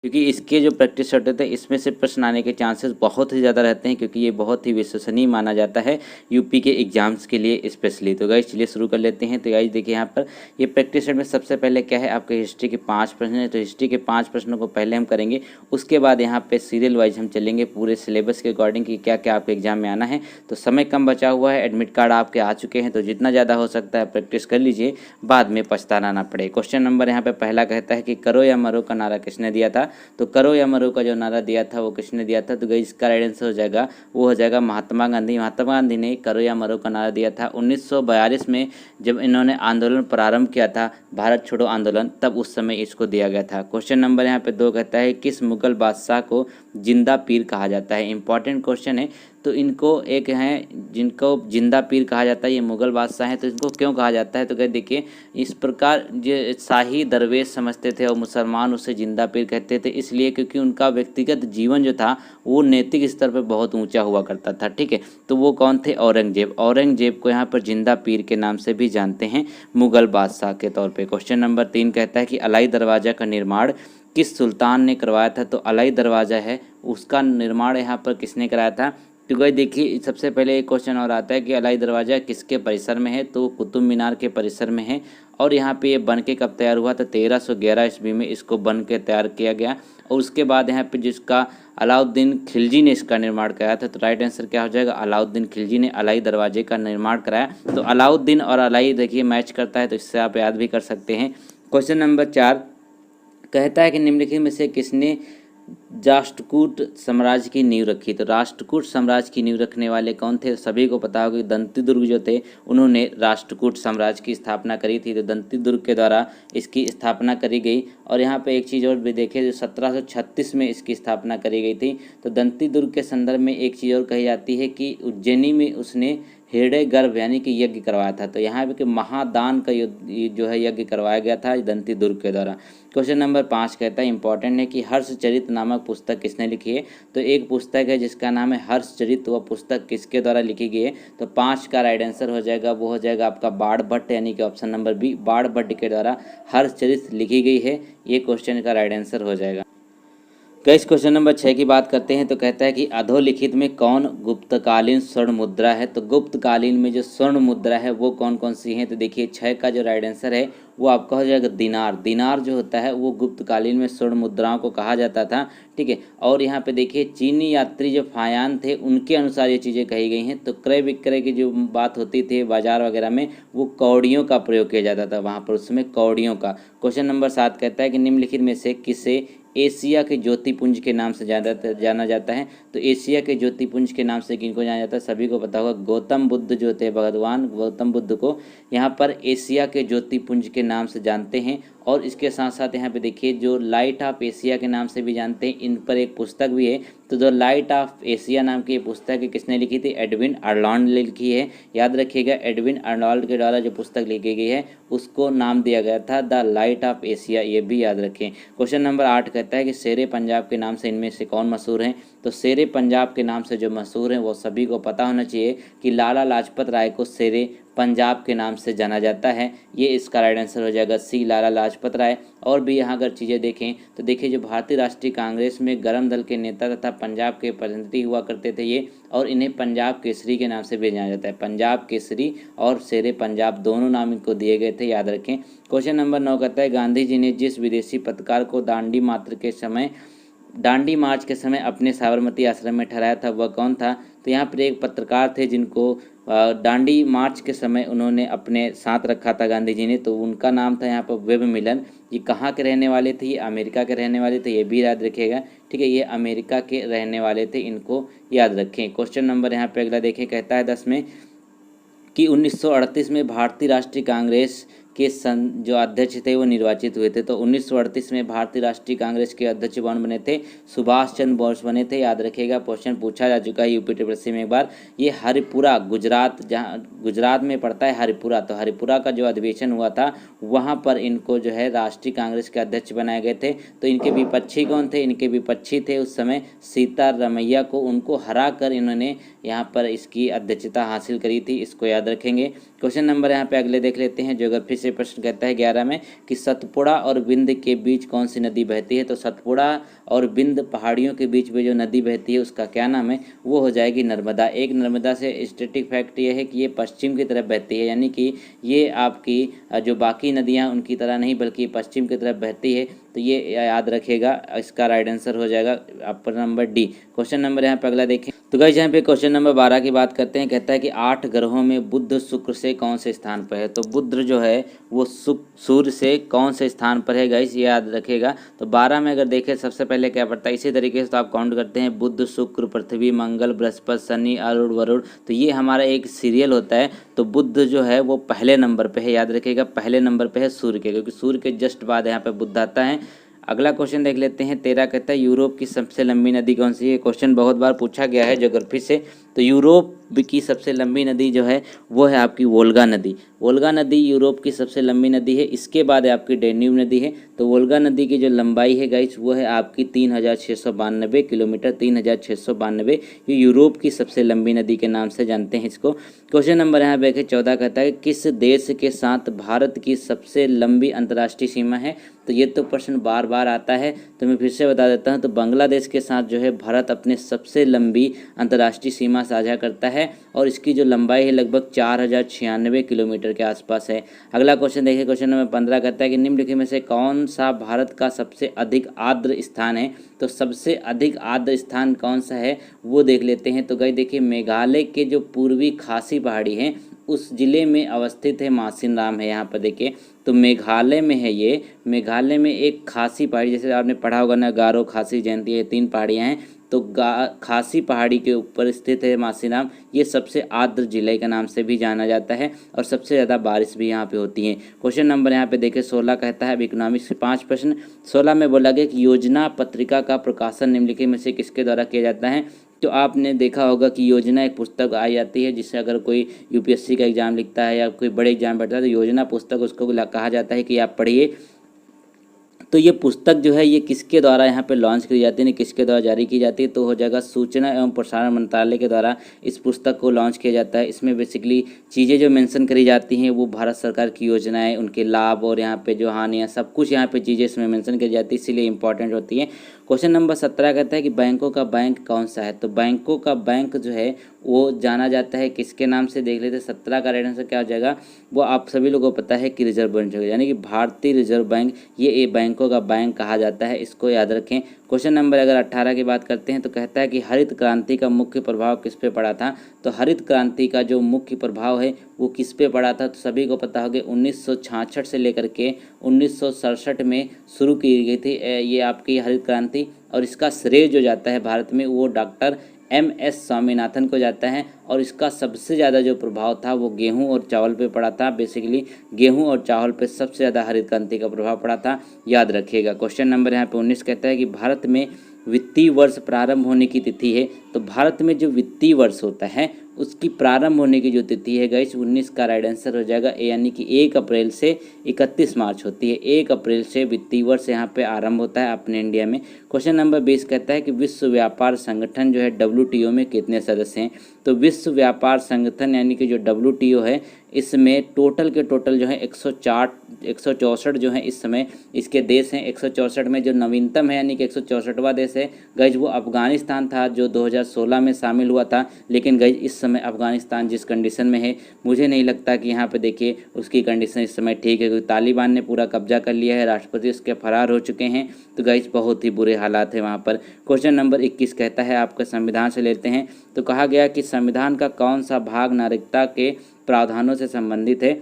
क्योंकि इसके जो प्रैक्टिस सेट होते हैं इसमें से प्रश्न आने के चांसेस बहुत ही ज़्यादा रहते हैं, क्योंकि ये बहुत ही विश्वसनीय माना जाता है यूपी के एग्जाम्स के लिए स्पेशली। तो गाइस चलिए शुरू कर लेते हैं। तो गाइस देखिए यहाँ पर ये प्रैक्टिस सेट में सबसे पहले क्या है, आपके हिस्ट्री के 5 प्रश्न है। तो हिस्ट्री के 5 प्रश्नों को पहले हम करेंगे, उसके बाद यहाँ पे सीरियल वाइज हम चलेंगे पूरे सिलेबस के अकॉर्डिंग कि क्या क्या आपके एग्जाम में आना है। तो समय कम बचा हुआ है, एडमिट कार्ड आपके आ चुके हैं, तो जितना ज़्यादा हो सकता है प्रैक्टिस कर लीजिए, बाद में पछताना ना पड़े। क्वेश्चन नंबर यहाँ पे पहला कहता है कि करो या मरो का नारा किसने दिया था। तो करो या मरो का जो नारा दिया था वो किसने दिया था। तो गाइस इसका राइट आंसर हो जाएगा, वो हो जाएगा महात्मा गांधी। महात्मा गांधी ने करो या मरो का नारा दिया था 1942 में, जब इन्होंने आंदोलन प्रारंभ किया था, भारत छोड़ो आंदोलन, तब उस समय इसको दिया गया था। क्वेश्चन नंबर यहाँ पे 2 कहता है किस मुगल बादशाह को जिंदा पीर कहा जाता है। इंपॉर्टेंट क्वेश्चन है। तो इनको एक हैं जिनको जिंदा पीर कहा जाता है, ये मुगल बादशाह हैं। तो इनको क्यों कहा जाता है, तो क्या देखिए इस प्रकार जो शाही दरवेश समझते थे और मुसलमान उसे जिंदा पीर कहते थे, इसलिए क्योंकि उनका व्यक्तिगत जीवन जो था वो नैतिक स्तर पर बहुत ऊंचा हुआ करता था। ठीक है, तो वो कौन थे, औरंगजेब। औरंगजेब को यहाँ पर जिंदा पीर के नाम से भी जानते हैं, मुगल बादशाह के तौर पर। क्वेश्चन नंबर 3 कहता है कि अलाई दरवाजा का निर्माण किस सुल्तान ने करवाया था। तो अलाई दरवाज़ा है उसका निर्माण यहाँ पर किसने कराया था। तो गाइस देखिए सबसे पहले एक क्वेश्चन और आता है कि अलाई दरवाज़ा किसके परिसर में है। तो कुतुब मीनार के परिसर में है। और यहाँ पे ये बन के कब तैयार हुआ। तो 1311 ईस्वी में इसको बन के तैयार किया गया। और उसके बाद यहाँ पे जिसका अलाउद्दीन खिलजी ने इसका निर्माण कराया था। तो राइट आंसर क्या हो जाएगा, अलाउद्दीन खिलजी ने अलाई दरवाजे का निर्माण कराया। तो अलाउद्दीन और अलाई देखिए मैच करता है, तो इससे आप याद भी कर सकते हैं। क्वेश्चन नंबर 4 कहता है कि निम्नलिखित में से किसने राष्ट्रकूट साम्राज्य की नींव रखी। तो राष्ट्रकूट साम्राज्य की नींव रखने वाले कौन थे। सभी को पता होगा कि दंतीदुर्ग जो थे उन्होंने राष्ट्रकूट साम्राज्य की स्थापना करी थी। तो दंतीदुर्ग के द्वारा इसकी स्थापना करी गई। और यहाँ पे एक चीज़ और भी देखें, जो 1736 में इसकी स्थापना करी गई थी। तो दंतीदुर्ग के संदर्भ में एक चीज़ और कही जाती है कि उज्जैनी में उसने हृदय गर्भ यानी कि यज्ञ करवाया था। तो यहाँ पे कि महादान का जो है यज्ञ करवाया गया था दंतीदुर्ग के द्वारा। क्वेश्चन नंबर 5 कहता है इंपॉर्टेंट है कि हर्षचरित नामक पुस्तक किसने लिखी है। तो एक पुस्तक है जिसका नाम है हर्षचरित, वह पुस्तक किसके द्वारा लिखी गई है। तो 5 का राइट आंसर हो जाएगा, वो हो जाएगा आपका बाण भट्ट यानी कि ऑप्शन नंबर बी, बाण भट्ट के द्वारा हर्षचरित लिखी गई है। ये क्वेश्चन का राइट आंसर हो जाएगा। गाइस क्वेश्चन नंबर 6 की बात करते हैं। तो कहता है कि अधोलिखित में कौन गुप्तकालीन स्वर्ण मुद्रा है। तो गुप्तकालीन में जो स्वर्ण मुद्रा है वो कौन कौन सी है। तो देखिए 6 का जो राइट आंसर है वो आपका हो जाएगा दिनार। दिनार जो होता है वो गुप्तकालीन में स्वर्ण मुद्राओं को कहा जाता था। ठीक है, और यहाँ पे देखिए चीनी यात्री जो फायान थे उनके अनुसार ये चीज़ें कही गई हैं। तो क्रय विक्रय की जो बात होती थी बाजार वगैरह में, वो कौड़ियों का प्रयोग किया जाता था वहाँ पर, उसमें कौड़ियों का। क्वेश्चन नंबर 7 कहता है कि निम्नलिखित में से किसे एशिया के ज्योतिपुंज के नाम से जाना जाता है। तो एशिया के ज्योतिपुंज के नाम से किनको जाना जाता है, सभी को पता होगा, गौतम बुद्ध जो थे, भगवान गौतम बुद्ध को यहाँ पर एशिया के ज्योतिपुंज के नाम से जानते हैं। और इसके साथ साथ यहाँ पे देखिए जो लाइट ऑफ एशिया के नाम से भी जानते हैं, इन पर एक पुस्तक भी है। तो जो लाइट ऑफ एशिया नाम की ये पुस्तक है किसने लिखी थी, एडविन अर्लॉन्ड ने लिखी है। याद रखिएगा एडविन अर्लॉन्ड के द्वारा जो पुस्तक लिखी गई है उसको नाम दिया गया था द लाइट ऑफ एशिया, ये भी याद रखें। क्वेश्चन नंबर 8 कहता है कि शेरे पंजाब के नाम से इनमें से कौन मशहूर हैं। तो शेरे पंजाब के नाम से जो मशहूर हैं वो सभी को पता होना चाहिए कि लाला लाजपत राय को शेरे पंजाब के नाम से जाना जाता है। ये इसका राइट आंसर हो जाएगा सी, लाला लाजपत राय। और भी यहाँ अगर चीज़ें देखें तो देखिए जो भारतीय राष्ट्रीय कांग्रेस में गरम दल के नेता तथा पंजाब के प्रतिनिधि हुआ करते थे ये, और इन्हें पंजाब केसरी के नाम से भी जाना जाता है। पंजाब केसरी और शेरे पंजाब दोनों नाम इनको दिए गए थे, याद रखें। क्वेश्चन नंबर 9 कहता है गांधी जी ने जिस विदेशी पत्रकार को दांडी मार्च के समय अपने साबरमती आश्रम में ठहराया था वह कौन था। तो यहाँ पर एक पत्रकार थे जिनको दांडी मार्च के समय उन्होंने अपने साथ रखा था गांधी जी ने। तो उनका नाम था यहाँ पर वेब मिलन। ये कहाँ के रहने वाले थे, ये अमेरिका के रहने वाले थे, ये भी याद रखिएगा। ठीक है, ये अमेरिका के रहने वाले थे, इनको याद रखें। क्वेश्चन नंबर यहाँ पे अगला देखें, कहता है 10 में कि 1938 में भारतीय राष्ट्रीय कांग्रेस के जो अध्यक्ष थे वो निर्वाचित हुए थे। तो 1938 में भारतीय राष्ट्रीय कांग्रेस के अध्यक्ष कौन बने थे, सुभाष चंद्र बोस बने थे। याद रखिएगा, क्वेश्चन पूछा जा चुका है यूपी टीपीएससी में एक बार। ये हरिपुरा गुजरात, जहाँ गुजरात में पड़ता है हरिपुरा, तो हरिपुरा का जो अधिवेशन हुआ था वहाँ पर इनको जो है राष्ट्रीय कांग्रेस के अध्यक्ष बनाए गए थे। तो इनके विपक्षी कौन थे, इनके विपक्षी थे उस समय सीतारमैया को, उनको हरा कर इन्होंने यहाँ पर इसकी अध्यक्षता हासिल करी थी, इसको याद रखेंगे। क्वेश्चन नंबर यहाँ पे अगले देख लेते हैं, ज्योग्राफी से प्रश्न कहता है 11 में कि सतपुड़ा और विंध्य के बीच कौन सी नदी बहती है। तो सतपुड़ा और विंध्य पहाड़ियों के बीच में जो नदी बहती है उसका क्या नाम है, वो हो जाएगी नर्मदा। एक नर्मदा से स्टैटिक फैक्ट ये है कि ये पश्चिम की तरफ बहती है, यानी कि ये आपकी जो बाकी नदियाँ उनकी तरह नहीं बल्कि पश्चिम की तरफ बहती है। तो ये याद रखिएगा, इसका राइट आंसर हो जाएगा आपका नंबर डी। क्वेश्चन नंबर यहाँ पे अगला देखें तो गाइस यहाँ पे क्वेश्चन नंबर 12 की बात करते हैं। कहता है कि 8 ग्रहों में बुध शुक्र से कौन से स्थान पर है। तो बुध जो है वो सूर्य से कौन से स्थान पर है गाइस, ये याद रखिएगा। तो 12 में अगर देखें सबसे पहले क्या पड़ता है, इसी तरीके से तो आप काउंट करते हैं बुध शुक्र पृथ्वी मंगल बृहस्पति शनि अरुण वरुण। तो ये हमारा एक सीरियल होता है। तो बुध जो है वो पहले नंबर पे है, याद रखिएगा पहले नंबर पे है सूर्य के, क्योंकि सूर्य के जस्ट बाद यहाँ पे बुध आता है। अगला क्वेश्चन देख लेते हैं 13 कहता है यूरोप की सबसे लंबी नदी कौन सी है। क्वेश्चन बहुत बार पूछा गया है ज्योग्राफी से। तो यूरोप की सबसे लंबी नदी जो है वो है आपकी वोल्गा नदी। वोल्गा नदी यूरोप की सबसे लंबी नदी है। इसके बाद आपकी डेन्यूब नदी है। तो वोल्गा नदी की जो लंबाई है गाइस वो है आपकी 3692 किलोमीटर, 3692। ये यूरोप की सबसे लंबी नदी के नाम से जानते हैं इसको। क्वेश्चन नंबर यहाँ पे 14 कहता है किस देश के साथ भारत की सबसे लंबी अंतर्राष्ट्रीय सीमा है। तो ये तो प्रश्न बार बार आता है, तो मैं फिर से बता देता हूँ। तो बांग्लादेश के साथ जो है भारत अपने सबसे लंबी अंतर्राष्ट्रीय सीमा साझा करता है और इसकी जो लंबाई है लगभग 4096 किलोमीटर के आसपास है। अगला क्वेश्चन देखिए, क्वेश्चन नंबर 15 कहता है कि निम्नलिखित में से कौन सा भारत का सबसे अधिक आर्द्र स्थान है। तो सबसे अधिक आर्द्र स्थान कौन सा है वो देख लेते हैं। तो गाइस देखिए मेघालय के जो पूर्वी खासी पहाड़ी है उस जिले में अवस्थित है मासिनराम है। यहाँ पर देखिए तो मेघालय में है ये। मेघालय में एक खासी पहाड़ी, जैसे आपने पढ़ा होगा ना गारो खासी जयंती, ये 3 पहाड़ियाँ हैं। तो खासी पहाड़ी के ऊपर स्थित है मासिनराम। ये सबसे आर्द्र जिले के नाम से भी जाना जाता है और सबसे ज़्यादा बारिश भी यहाँ पे होती है। क्वेश्चन नंबर यहाँ पे देखिए 16 कहता है, अब इकोनॉमिक्स के 5 प्रश्न। 16 में बोला गया कि योजना पत्रिका का प्रकाशन निम्नलिखित में से किसके द्वारा किया जाता है। तो आपने देखा होगा कि योजना एक पुस्तक आई जाती है, जिससे अगर कोई यूपीएससी का एग्जाम लिखता है या कोई बड़े एग्जाम बैठता है तो योजना पुस्तक उसको कहा जाता है कि आप पढ़िए। तो ये पुस्तक जो है ये किसके द्वारा यहाँ पे लॉन्च की जाती है, किसके द्वारा जारी की जाती है। तो हो जाएगा सूचना एवं प्रसारण मंत्रालय के द्वारा इस पुस्तक को लॉन्च किया जाता है। इसमें बेसिकली चीज़ें जो मेंशन करी जाती हैं वो भारत सरकार की योजनाएं, उनके लाभ और यहाँ पे जो हानियाँ, सब कुछ यहाँ पे चीज़ें इसमें मेंशन करी जाती है, इसीलिए इंपॉर्टेंट होती है। क्वेश्चन नंबर 17 कहता है कि बैंकों का बैंक कौन सा है। तो बैंकों का बैंक जो है वो जाना जाता है किसके नाम से, देख लेते हैं। 17 का राइट आंसर क्या हो जाएगा, वो आप सभी लोगों को पता है कि रिजर्व बैंक, यानी कि भारतीय रिजर्व बैंक, ये बैंकों का बैंक कहा जाता है, इसको याद रखें। क्वेश्चन नंबर अगर 18 की बात करते हैं तो कहता है कि हरित क्रांति का मुख्य प्रभाव किस पे पड़ा था। तो हरित क्रांति का जो मुख्य प्रभाव है वो किस पे पड़ा था। तो सभी को पता होगा 1966 से लेकर के 1967 में शुरू की गई थी ये आपकी हरित क्रांति, और इसका श्रेय जो जाता है भारत में वो डॉक्टर MS स्वामीनाथन को जाता है। और इसका सबसे ज़्यादा जो प्रभाव था वो गेहूं और चावल पे पड़ा था। बेसिकली गेहूं और चावल पे सबसे ज़्यादा हरित क्रांति का प्रभाव पड़ा था, याद रखिएगा। क्वेश्चन नंबर यहाँ पे 19 कहता है कि भारत में वित्तीय वर्ष प्रारंभ होने की तिथि है। तो भारत में जो वित्तीय वर्ष होता है उसकी प्रारंभ होने की जो तिथि है गाइस 19 का राइट आंसर हो जाएगा ए, यानी कि 1 अप्रैल से 31 मार्च होती है। 1 अप्रैल से वित्तीय वर्ष यहाँ पे आरंभ होता है अपने इंडिया में। क्वेश्चन नंबर 20 कहता है कि विश्व व्यापार संगठन जो है WTO में कितने सदस्य हैं। तो विश्व व्यापार संगठन यानी कि जो WTO है इसमें टोटल के टोटल जो है 164 जो है इस समय इसके देश हैं। 164 में जो नवीनतम है यानी कि 164वां देश है गाइस वो अफगानिस्तान था, जो 2016 में शामिल हुआ था। लेकिन गाइस इस समय अफगानिस्तान जिस कंडीशन में है मुझे नहीं लगता कि यहाँ पे देखिए उसकी कंडीशन इस समय ठीक है, क्योंकि तालिबान ने पूरा कब्जा कर लिया है, राष्ट्रपति उसके फरार हो चुके हैं। तो गाइस बहुत ही बुरे हालात है वहाँ पर। क्वेश्चन नंबर 21 कहता है, आपका संविधान से लेते हैं। तो कहा गया कि संविधान का कौन सा भाग नागरिकता के प्रावधानों से संबंधित है।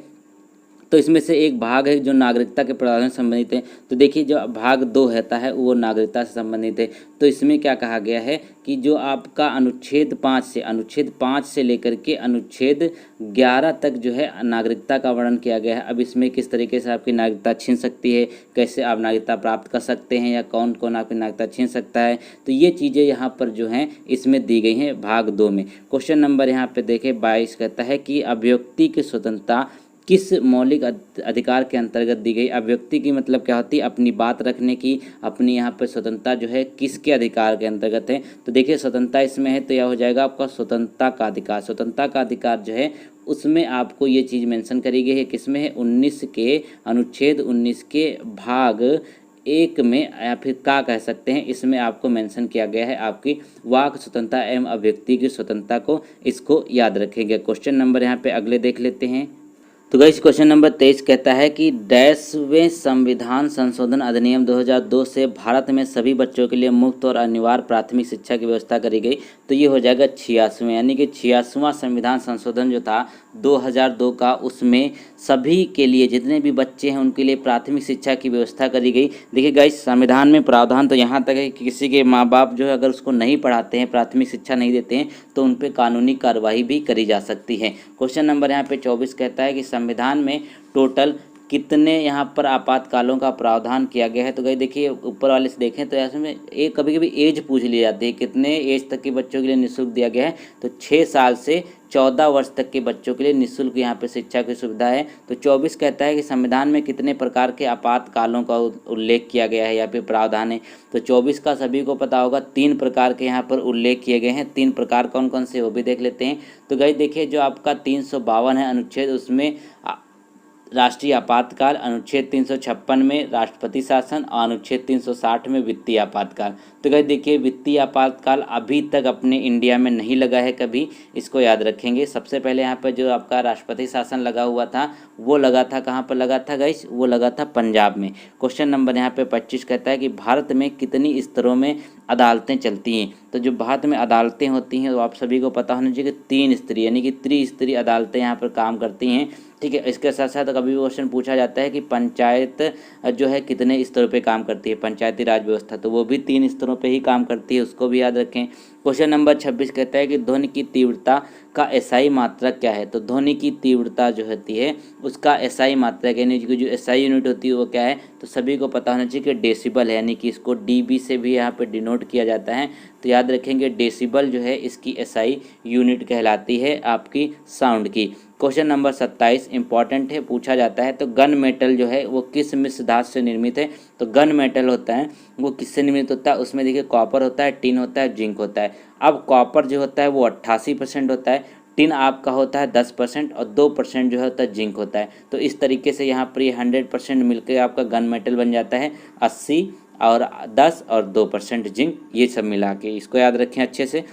तो इसमें से एक भाग है जो नागरिकता के प्रावधान से संबंधित है। तो देखिए जो भाग 2 रहता है वो नागरिकता से संबंधित है। तो इसमें क्या कहा गया है कि जो आपका अनुच्छेद 5 से लेकर के अनुच्छेद 11 तक जो है नागरिकता का वर्णन किया गया है। अब इसमें किस तरीके से आपकी नागरिकता छीन सकती है, कैसे आप नागरिकता प्राप्त कर सकते हैं, या कौन कौन आपकी नागरिकता छीन सकता है, तो ये चीज़ें यहाँ पर जो हैं इसमें दी गई हैं भाग 2 में। क्वेश्चन नंबर यहाँ पे देखें 22 कहता है कि अभिव्यक्ति की स्वतंत्रता किस मौलिक अधिकार के अंतर्गत दी गई। अब व्यक्ति की मतलब क्या होती है, अपनी बात रखने की, अपनी यहाँ पर स्वतंत्रता जो है किसके अधिकार के अंतर्गत है। तो देखिए स्वतंत्रता इसमें है तो यह हो जाएगा आपका स्वतंत्रता का अधिकार। स्वतंत्रता का अधिकार जो है उसमें आपको ये चीज़ मेंशन करी गई है, किसमें है, 19 के अनुच्छेद 19 के भाग 1 में, या फिर का कह सकते हैं, इसमें आपको मेंशन किया गया है आपकी वाक स्वतंत्रता एवं अभिव्यक्ति की स्वतंत्रता को। इसको याद रखेंगे। क्वेश्चन नंबर यहाँ पे अगले देख लेते हैं। तो गाइस क्वेश्चन नंबर 23 कहता है कि डैशवें संविधान संशोधन अधिनियम 2002 से भारत में सभी बच्चों के लिए मुफ्त और अनिवार्य प्राथमिक शिक्षा की व्यवस्था करी गई। तो ये हो जाएगा 86वां, यानी कि 86वां संविधान संशोधन जो था 2002 का, उसमें सभी के लिए जितने भी बच्चे हैं उनके लिए प्राथमिक शिक्षा की व्यवस्था करी गई। देखिए गाइस संविधान में प्रावधान तो यहाँ तक है कि किसी के माँ बाप जो है अगर उसको नहीं पढ़ाते हैं, प्राथमिक शिक्षा नहीं देते हैं, तो उन पर कानूनी कार्रवाई भी करी जा सकती है। क्वेश्चन नंबर यहाँ पे 24 कहता है कि संविधान में टोटल कितने यहाँ पर आपातकालों का प्रावधान किया गया है। तो गाइस देखिए ऊपर वाले से देखें तो इसमें एक कभी कभी एज पूछ ली जाती है, कितने एज तक के बच्चों के लिए निःशुल्क दिया गया है। तो 6 साल से 14 वर्ष तक के बच्चों के लिए निःशुल्क यहाँ पे शिक्षा की सुविधा है। तो 24 कहता है कि संविधान में कितने प्रकार के आपातकालों का उल्लेख किया गया है या फिर प्रावधान है। तो 24 का सभी को पता होगा, 3 प्रकार के यहाँ पर उल्लेख किए गए हैं। 3 प्रकार कौन कौन से वो भी देख लेते हैं। तो गाइस देखिए जो आपका 352 है अनुच्छेद, उसमें राष्ट्रीय आपातकाल, अनुच्छेद 356 में राष्ट्रपति शासन और अनुच्छेद 360 में वित्तीय आपातकाल। तो गाइस देखिए वित्तीय आपातकाल अभी तक अपने इंडिया में नहीं लगा है कभी, इसको याद रखेंगे। सबसे पहले यहाँ पर जो आपका राष्ट्रपति शासन लगा हुआ था वो लगा था, कहाँ पर लगा था गाइस, वो लगा था पंजाब में। क्वेश्चन नंबर यहाँ पे 25 कहता है कि भारत में कितनी स्तरों में अदालतें चलती हैं। तो जो भारत में अदालतें होती हैं तो आप सभी को पता होना चाहिए कि 3 स्तरीय यानी कि त्रिस्तरीय अदालतें यहाँ पर काम करती हैं, ठीक है। इसके साथ साथ कभी भी क्वेश्चन पूछा जाता है कि पंचायत जो है कितने स्तरों पे काम करती है, पंचायती राज व्यवस्था, तो वो भी 3 स्तरों पे ही काम करती है, उसको भी याद रखें। क्वेश्चन नंबर 26 कहता है कि ध्वनि की तीव्रता का एसआई मात्रक क्या है। तो ध्वनि की तीव्रता जो होती है उसका एसआई मात्रक यानी कि जो एसआई यूनिट होती है वो क्या है। तो सभी को पता होना चाहिए कि डेसिबल है, यानी कि इसको डीबी से भी यहाँ पे डिनोट किया जाता है। तो याद रखेंगे डेसिबल जो है इसकी एसआई यूनिट कहलाती है आपकी साउंड की। क्वेश्चन नंबर 27 इंपॉर्टेंट है, पूछा जाता है। तो गन मेटल जो है वो किस मिश्र धातु से निर्मित है। तो गन मेटल होता है वो किससे निर्मित होता है, उसमें देखिए कॉपर होता है, टिन होता है, जिंक होता है। अब कॉपर जो होता है वो 88% होता है, टिन आपका होता है 10% और 2% जो होता है जिंक होता है। तो इस तरीके से यहाँ पर ये 100% मिलकर आपका गन मेटल बन जाता है। 80 और 10 और 2% जिंक, ये सब मिला के, इसको याद रखें अच्छे से।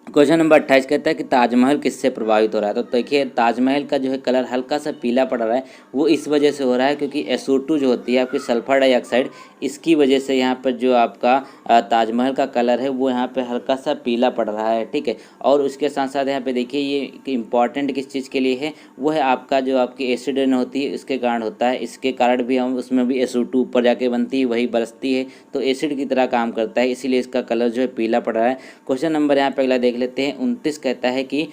क्वेश्चन नंबर 28 कहता है कि ताजमहल किससे प्रभावित हो रहा है। तो देखिए ताजमहल का जो है कलर हल्का सा पीला पड़ रहा है, वो इस वजह से हो रहा है क्योंकि SO2 जो होती है आपकी सल्फर डाइऑक्साइड, इसकी वजह से यहाँ पर जो आपका ताजमहल का कलर है वो यहाँ पे हल्का सा पीला पड़ रहा है, ठीक है। और उसके साथ साथ यहाँ पे देखिए ये इंपॉर्टेंट किस चीज़ के लिए है, वो है आपका जो आपकी एसिड रेन होती है इसके कारण होता है। इसके कारण भी हम उसमें भी SO2 ऊपर जाके बनती है, वही बरसती है, तो एसिड की तरह काम करता है, इसीलिए इसका कलर जो है पीला पड़ रहा है। क्वेश्चन नंबर यहाँ पे अगला देख लेते हैं। 29 कहता है कि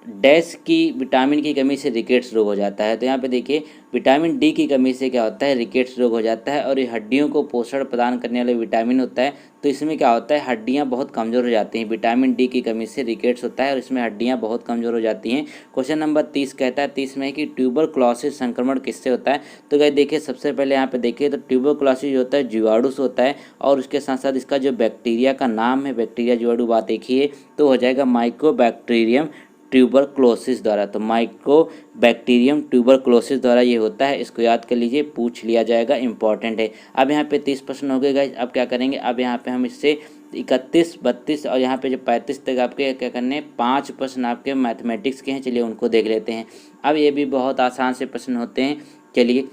डैश की विटामिन की कमी से रिकेट्स रोग हो जाता है। तो यहाँ पे देखिए विटामिन डी की कमी से क्या होता है, रिकेट्स रोग हो जाता है। और ये हड्डियों को पोषण प्रदान करने वाले विटामिन होता है, तो इसमें क्या होता है, हड्डियाँ बहुत कमज़ोर हो जाती हैं। विटामिन डी की कमी से रिकेट्स होता है और इसमें हड्डियाँ बहुत कमज़ोर हो जाती हैं। क्वेश्चन नंबर 30 कहता है, 30 में कि ट्यूबरक्लोसिस संक्रमण किससे होता है। तो गाइस देखिए सबसे पहले यहाँ पे देखिए तो ट्यूबरक्लोसिस जो होता है जीवाणु से होता है, और उसके साथ साथ इसका जो बैक्टीरिया का नाम है, बैक्टीरिया जीवाणु बात एक ही है, तो हो जाएगा माइकोबैक्टीरियम ट्यूबरक्लोसिस द्वारा। तो माइकोबैक्टीरियम ट्यूबरक्लोसिस द्वारा ये होता है, इसको याद कर लीजिए, पूछ लिया जाएगा, इंपॉर्टेंट है। अब यहाँ पे 30 प्रश्न हो गए गाइस। अब क्या करेंगे, अब यहाँ पे हम इससे 31, 32 और यहाँ पे जो 35 तक आपके क्या करने, 5 प्रश्न आपके मैथमेटिक्स के हैं, चलिए उनको देख लेते हैं। अब ये भी बहुत आसान से प्रश्न होते हैं, चलिए।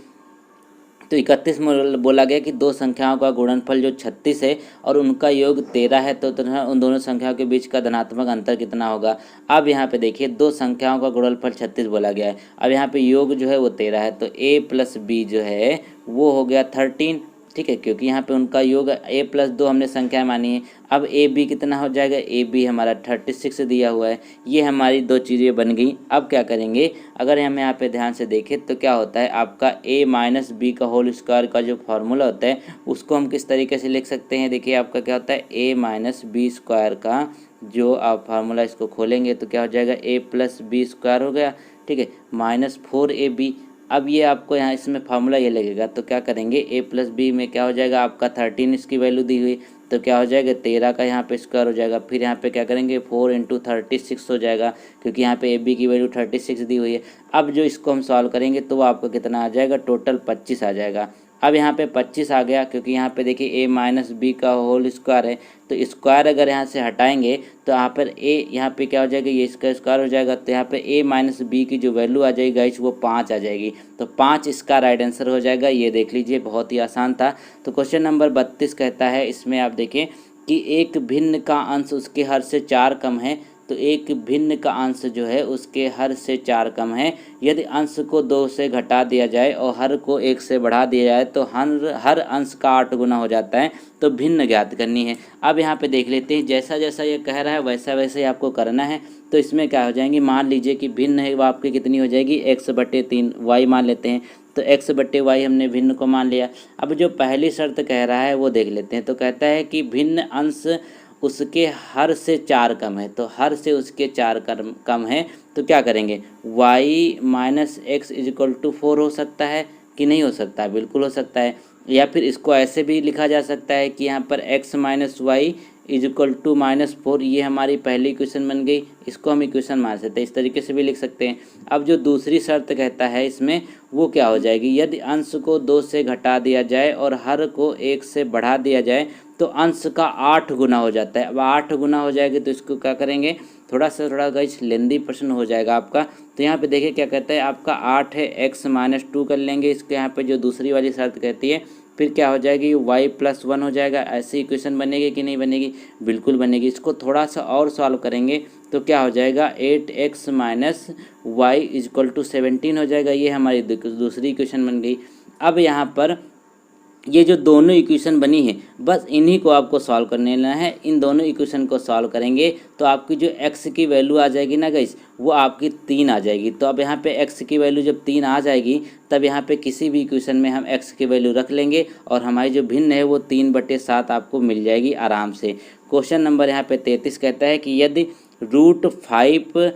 तो 31 में बोला गया कि 2 संख्याओं का गुणनफल जो 36 है और उनका योग 13 है, तो उन दोनों संख्याओं के बीच का धनात्मक अंतर कितना होगा। अब यहाँ पे देखिए 2 संख्याओं का गुणनफल 36 बोला गया है, अब यहाँ पे योग जो है वो 13 है, तो a + b जो है वो हो गया 13, ठीक है, क्योंकि यहाँ पे उनका योग a + 2 हमने संख्या मानी है। अब ए बी कितना हो जाएगा, ए बी हमारा 36 दिया हुआ है। ये हमारी 2 चीज़ें बन गई। अब क्या करेंगे, अगर हम यहाँ पे ध्यान से देखें तो क्या होता है, आपका a - b का होल स्क्वायर का जो फॉर्मूला होता है उसको हम किस तरीके से लिख सकते हैं। देखिए आपका क्या होता है, a - b स्क्वायर का जो आप फार्मूला इसको खोलेंगे तो क्या हो जाएगा, a + b स्क्वायर हो गया, ठीक है, -4ab। अब ये आपको यहाँ इसमें फार्मूला ये लगेगा, तो क्या करेंगे a+b में क्या हो जाएगा आपका 13 इसकी वैल्यू दी हुई, तो क्या हो जाएगा 13 का यहाँ पे स्क्वायर हो जाएगा। फिर यहाँ पे क्या करेंगे 4 × 36 हो जाएगा, क्योंकि यहाँ पे ab की वैल्यू 36 दी हुई है। अब जो इसको हम सॉल्व करेंगे तो वो आपको कितना आ जाएगा, टोटल 25 आ जाएगा। अब यहाँ पे 25 आ गया, क्योंकि यहाँ पे देखिए a - b का होल स्क्वायर है, तो स्क्वायर अगर यहाँ से हटाएंगे तो यहाँ पर यहाँ पे क्या हो जाएगा, ये इसका स्क्वायर हो जाएगा, तो यहाँ पे a - b की जो वैल्यू आ जाएगी गाइस वो 5 आ जाएगी, तो 5 इसका राइट आंसर हो जाएगा। ये देख लीजिए, बहुत ही आसान था। तो क्वेश्चन नंबर 32 कहता है, इसमें आप देखें कि एक भिन्न का अंश उसके हर से 4 कम है, तो एक भिन्न का अंश जो है उसके हर से 4 कम है। यदि अंश को 2 से घटा दिया जाए और हर को 1 से बढ़ा दिया जाए तो हर अंश का 8 गुना हो जाता है, तो भिन्न ज्ञात करनी है। अब यहाँ पे देख लेते हैं, जैसा जैसा ये कह रहा है वैसा वैसे ही आपको करना है। तो इसमें क्या हो जाएंगी, मान लीजिए कि भिन्न है वो आपकी कितनी हो जाएगी, x/3 y मान लेते हैं, तो x/y हमने भिन्न को मान लिया। अब जो पहली शर्त कह रहा है वो देख लेते हैं, तो कहता है कि भिन्न अंश उसके हर से 4 कम है, तो हर से उसके 4 कम है, तो क्या करेंगे y - x = 4 हो सकता है कि नहीं हो सकता, बिल्कुल हो सकता है। या फिर इसको ऐसे भी लिखा जा सकता है कि यहाँ पर x - y = -4, ये हमारी पहली इक्वेशन बन गई, इसको हम इक्वेशन मान सकते हैं, इस तरीके से भी लिख सकते हैं। अब जो दूसरी शर्त कहता है इसमें वो क्या हो जाएगी, यदि अंश को 2 से घटा दिया जाए और हर को 1 से बढ़ा दिया जाए तो अंश का 8 गुना हो जाता है। अब 8 गुना हो जाएगी तो इसको क्या करेंगे, थोड़ा गाइस लेंदी प्रश्न हो जाएगा आपका। तो यहाँ पे देखिए क्या कहता है, आपका 8 है, x - 2 कर लेंगे, इसके यहाँ पे जो दूसरी वाली शर्त कहती है, फिर क्या हो जाएगी y + 1 हो जाएगा। ऐसी इक्वेशन बनेगी कि नहीं बनेगी, बिल्कुल बनेगी। इसको थोड़ा सा और सॉल्व करेंगे तो क्या हो जाएगा, 8x - y = 17 हो जाएगा। ये हमारी दूसरी इक्वेशन बन गई। अब यहाँ पर ये जो दोनों इक्वेशन बनी है, बस इन्हीं को आपको सॉल्व करने लेना है। इन दोनों इक्वेशन को सॉल्व करेंगे तो आपकी जो x की वैल्यू आ जाएगी ना गाइस, वो आपकी 3 आ जाएगी। तो अब यहाँ पे x की वैल्यू जब 3 आ जाएगी, तब यहाँ पे किसी भी इक्वेशन में हम x की वैल्यू रख लेंगे और हमारी जो भिन्न है वो 3/7 आपको मिल जाएगी आराम से। क्वेश्चन नंबर यहाँ पे 33 कहता है कि यदि √5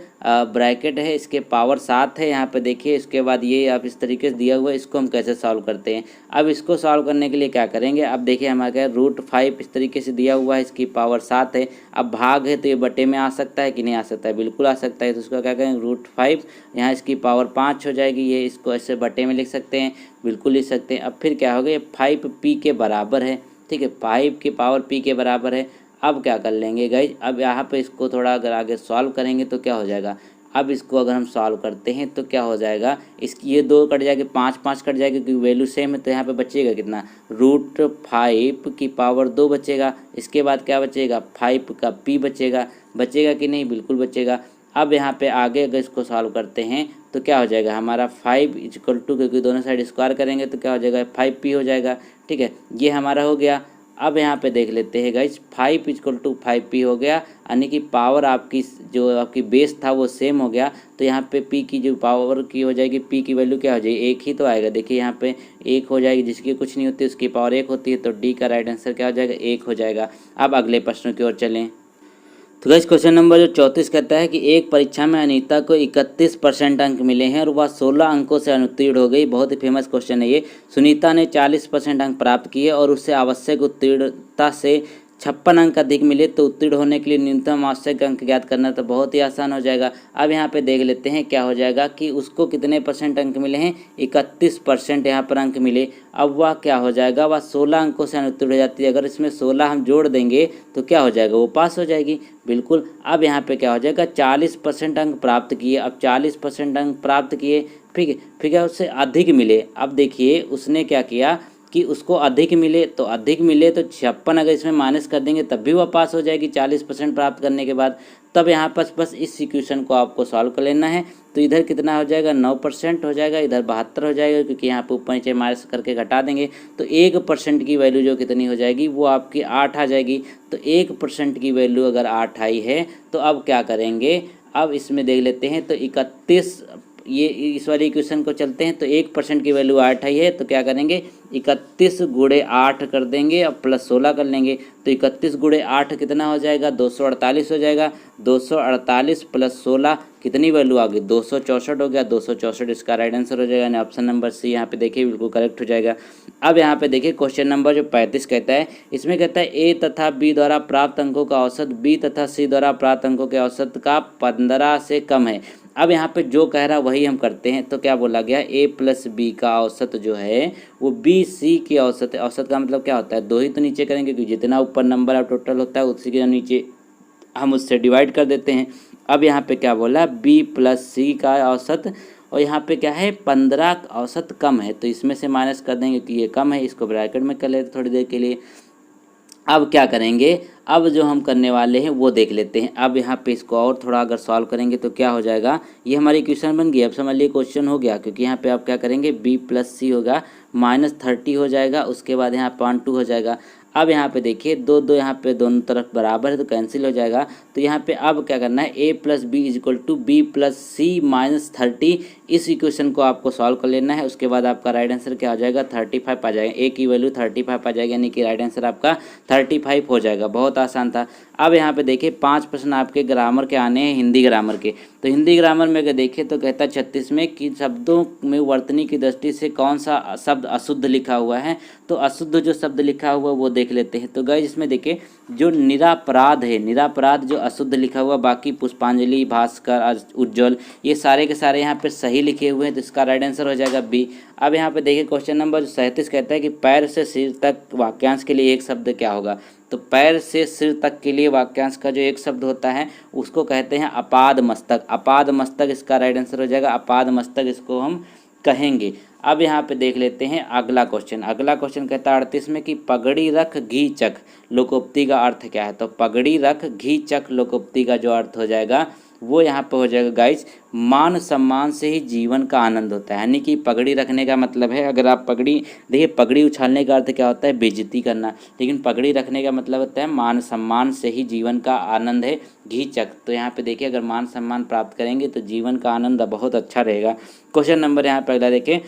ब्रैकेट है, इसके पावर 7 है, यहाँ पे देखिए, इसके बाद ये आप इस तरीके से दिया हुआ है, इसको हम कैसे सॉल्व करते हैं। अब इसको सॉल्व करने के लिए क्या करेंगे, अब देखिए हमारे क्या √5 इस तरीके से दिया हुआ है, इसकी पावर 7 है। अब भाग है तो ये बटे में आ सकता है कि नहीं आ सकता है, बिल्कुल आ सकता है। तो उसका क्या करेंगे, √5 यहाँ इसकी पावर 5 हो जाएगी, ये इसको ऐसे बटे में लिख सकते हैं, बिल्कुल लिख सकते हैं। अब फिर क्या होगा, ये 5p के बराबर है, ठीक है, 5 की पावर p के बराबर है। अब क्या कर लेंगे गाइज, अब यहाँ पे इसको थोड़ा अगर आगे सॉल्व करेंगे तो क्या हो जाएगा, अब इसको अगर हम सॉल्व करते हैं तो क्या हो जाएगा, इसकी ये 2 कट जाएगी, 5 कट जाएगी, क्योंकि वैल्यू सेम है। तो यहाँ पे बचेगा कितना, √5 की पावर 2 बचेगा। इसके बाद क्या बचेगा, 5 का p बचेगा कि नहीं, बिल्कुल बचेगा। अब यहाँ पे आगे अगर इसको सॉल्व करते हैं तो क्या हो जाएगा, हमारा 5 = क्योंकि दोनों साइड स्क्वायर करेंगे तो क्या हो जाएगा, 5p हो जाएगा, ठीक है, ये हमारा हो गया। अब यहाँ पे देख लेते हैं गाइज, 5 = 5p हो गया, यानी कि पावर आपकी जो आपकी बेस था वो सेम हो गया। तो यहाँ पे p की जो पावर की हो जाएगी, p की वैल्यू क्या हो जाएगी, 1 ही तो आएगा। देखिए यहाँ पे 1 हो जाएगी, जिसकी कुछ नहीं होती उसकी पावर 1 होती है, तो d का राइट आंसर क्या हो जाएगा, 1 हो जाएगा। अब अगले प्रश्न की ओर चलें। तो गाइस क्वेश्चन नंबर जो 34 कहता है कि एक परीक्षा में अनीता को 31% अंक मिले हैं और वह 16 अंकों से अनुत्तीर्ण हो गई। बहुत ही फेमस क्वेश्चन है ये। सुनीता ने 40% अंक प्राप्त किए और उससे आवश्यक उत्तीर्णता से 56 अंक अधिक मिले, तो उत्तीर्ण होने के लिए न्यूनतम आवश्यक अंक ज्ञात करना तो बहुत ही आसान हो जाएगा। अब यहाँ पे देख लेते हैं क्या हो जाएगा कि उसको कितने % अंक मिले हैं, 31% यहाँ पर अंक मिले। अब वह क्या हो जाएगा, वह 16 अंकों से अनुत्तीर्ण हो जाती है। अगर इसमें 16 हम जोड़ देंगे तो क्या हो जाएगा, वो पास हो जाएगी, बिल्कुल। अब यहाँ पे क्या हो जाएगा, 40% अंक प्राप्त किए। अब 40% अंक प्राप्त किए, ठीक है, फिर उससे अधिक मिले। अब देखिए उसने क्या किया कि उसको अधिक मिले, तो 56 अगर इसमें माइनस कर देंगे तब भी वह पास हो जाएगी 40% प्राप्त करने के बाद। तब यहाँ पर बस इस इक्वेशन को आपको सॉल्व कर लेना है। तो इधर कितना हो जाएगा, 9% हो जाएगा, इधर 72 हो जाएगा, क्योंकि यहाँ पे ऊपर नीचे माइनस करके घटा देंगे तो 1% की वैल्यू जो कितनी हो जाएगी, वो आपकी 8 आ जाएगी। तो 1% की वैल्यू अगर 8 आई है तो अब क्या करेंगे, अब इसमें देख लेते हैं। तो 31, ये इस वाली इक्वेशन को चलते हैं, तो 1% की वैल्यू 8 आई है, तो क्या करेंगे, 31 × 8 कर देंगे और प्लस 16 कर लेंगे। तो 31 × 8 कितना हो जाएगा, 248 हो जाएगा। 248 + 16 कितनी वैल्यू आ गई 264 हो गया, 264 इसका राइट आंसर हो जाएगा, यानी ऑप्शन नंबर सी यहाँ पे देखिए बिल्कुल करेक्ट हो जाएगा। अब यहाँ पे देखिए क्वेश्चन नंबर जो 35 कहता है, इसमें कहता है ए तथा बी द्वारा प्राप्त अंकों का औसत बी तथा सी द्वारा प्राप्त अंकों के औसत का 15 से कम है। अब यहाँ पे जो कह रहा वही हम करते हैं, तो क्या बोला गया ए प्लस बी का औसत जो है वो बी सी की औसत है। औसत का मतलब क्या होता है, दो ही तो नीचे करेंगे क्योंकि जितना ऊपर नंबर अब टोटल होता है उसी के नीचे हम उससे डिवाइड कर देते हैं। अब यहाँ पे क्या बोला बी प्लस सी का औसत, और यहाँ पे क्या है 15 औसत कम है, तो इसमें से माइनस कर देंगे कि ये कम है, इसको ब्रैकेट में कर लेते थोड़ी देर के लिए। अब क्या करेंगे, अब जो हम करने वाले हैं वो देख लेते हैं। अब यहाँ पे इसको और थोड़ा अगर सॉल्व करेंगे तो क्या हो जाएगा, ये हमारी इक्वेशन बन गई। अब समझ लिए क्वेश्चन हो गया, क्योंकि यहाँ पे आप क्या करेंगे बी प्लस सी होगा -30 हो जाएगा, उसके बाद यहाँ 5 हो जाएगा। अब यहाँ पे देखिए दो दो यहाँ पे दोनों तरफ बराबर है तो कैंसिल हो जाएगा। तो यहाँ पे अब क्या करना है A plus B is equal to B plus C -30, इस इक्वेशन को आपको सॉल्व कर लेना है। उसके बाद आपका राइट आंसर क्या हो जाएगा 35 आ जाएगा, ए की वैल्यू 35 आ जाएगी, यानी कि राइट आंसर आपका 35 हो जाएगा। बहुत आसान था। अब यहाँ पे देखिए 5 प्रश्न आपके ग्रामर के आने हैं, हिंदी ग्रामर के। तो हिंदी ग्रामर में अगर देखें तो कहता है 36 में कि शब्दों में वर्तनी की दृष्टि से कौन सा शब्द अशुद्ध लिखा हुआ है। तो अशुद्ध जो शब्द लिखा हुआ वो देख लेते हैं। तो गाइस इसमें देखिए जो निरापराध है, निरापराध जो अशुद्ध लिखा हुआ, बाकी पुष्पांजलि, भास्कर, उज्जवल, ये सारे के सारे यहाँ पे सही लिखे हुए हैं, तो इसका राइट आंसर हो जाएगा बी। अब यहाँ पे देखिए क्वेश्चन नंबर 37 कहता है कि पैर से सिर तक वाक्यांश के लिए एक शब्द क्या होगा। तो पैर से सिर तक के लिए वाक्यांश का जो एक शब्द होता है उसको कहते हैं अपाद मस्तक। अपाद मस्तक इसका राइट आंसर हो जाएगा, अपाद मस्तक इसको हम कहेंगे। अब यहाँ पे देख लेते हैं अगला क्वेश्चन। अगला क्वेश्चन कहता है 38 में कि पगड़ी रख घी चख लोकोक्ति का अर्थ क्या है। तो पगड़ी रख घी चख लोकोक्ति का जो अर्थ हो जाएगा वो यहाँ पे हो जाएगा गाइज मान सम्मान से ही जीवन का आनंद होता है। यानी कि पगड़ी रखने का मतलब है, अगर आप पगड़ी देखिए, पगड़ी उछालने का अर्थ क्या होता है बेइज्जती करना, लेकिन पगड़ी रखने का मतलब होता है मान सम्मान से ही जीवन का आनंद है घी चख। तो यहाँ पे देखिए अगर मान सम्मान प्राप्त करेंगे तो जीवन का आनंद बहुत अच्छा रहेगा। क्वेश्चन नंबर यहाँ पे अगला देखें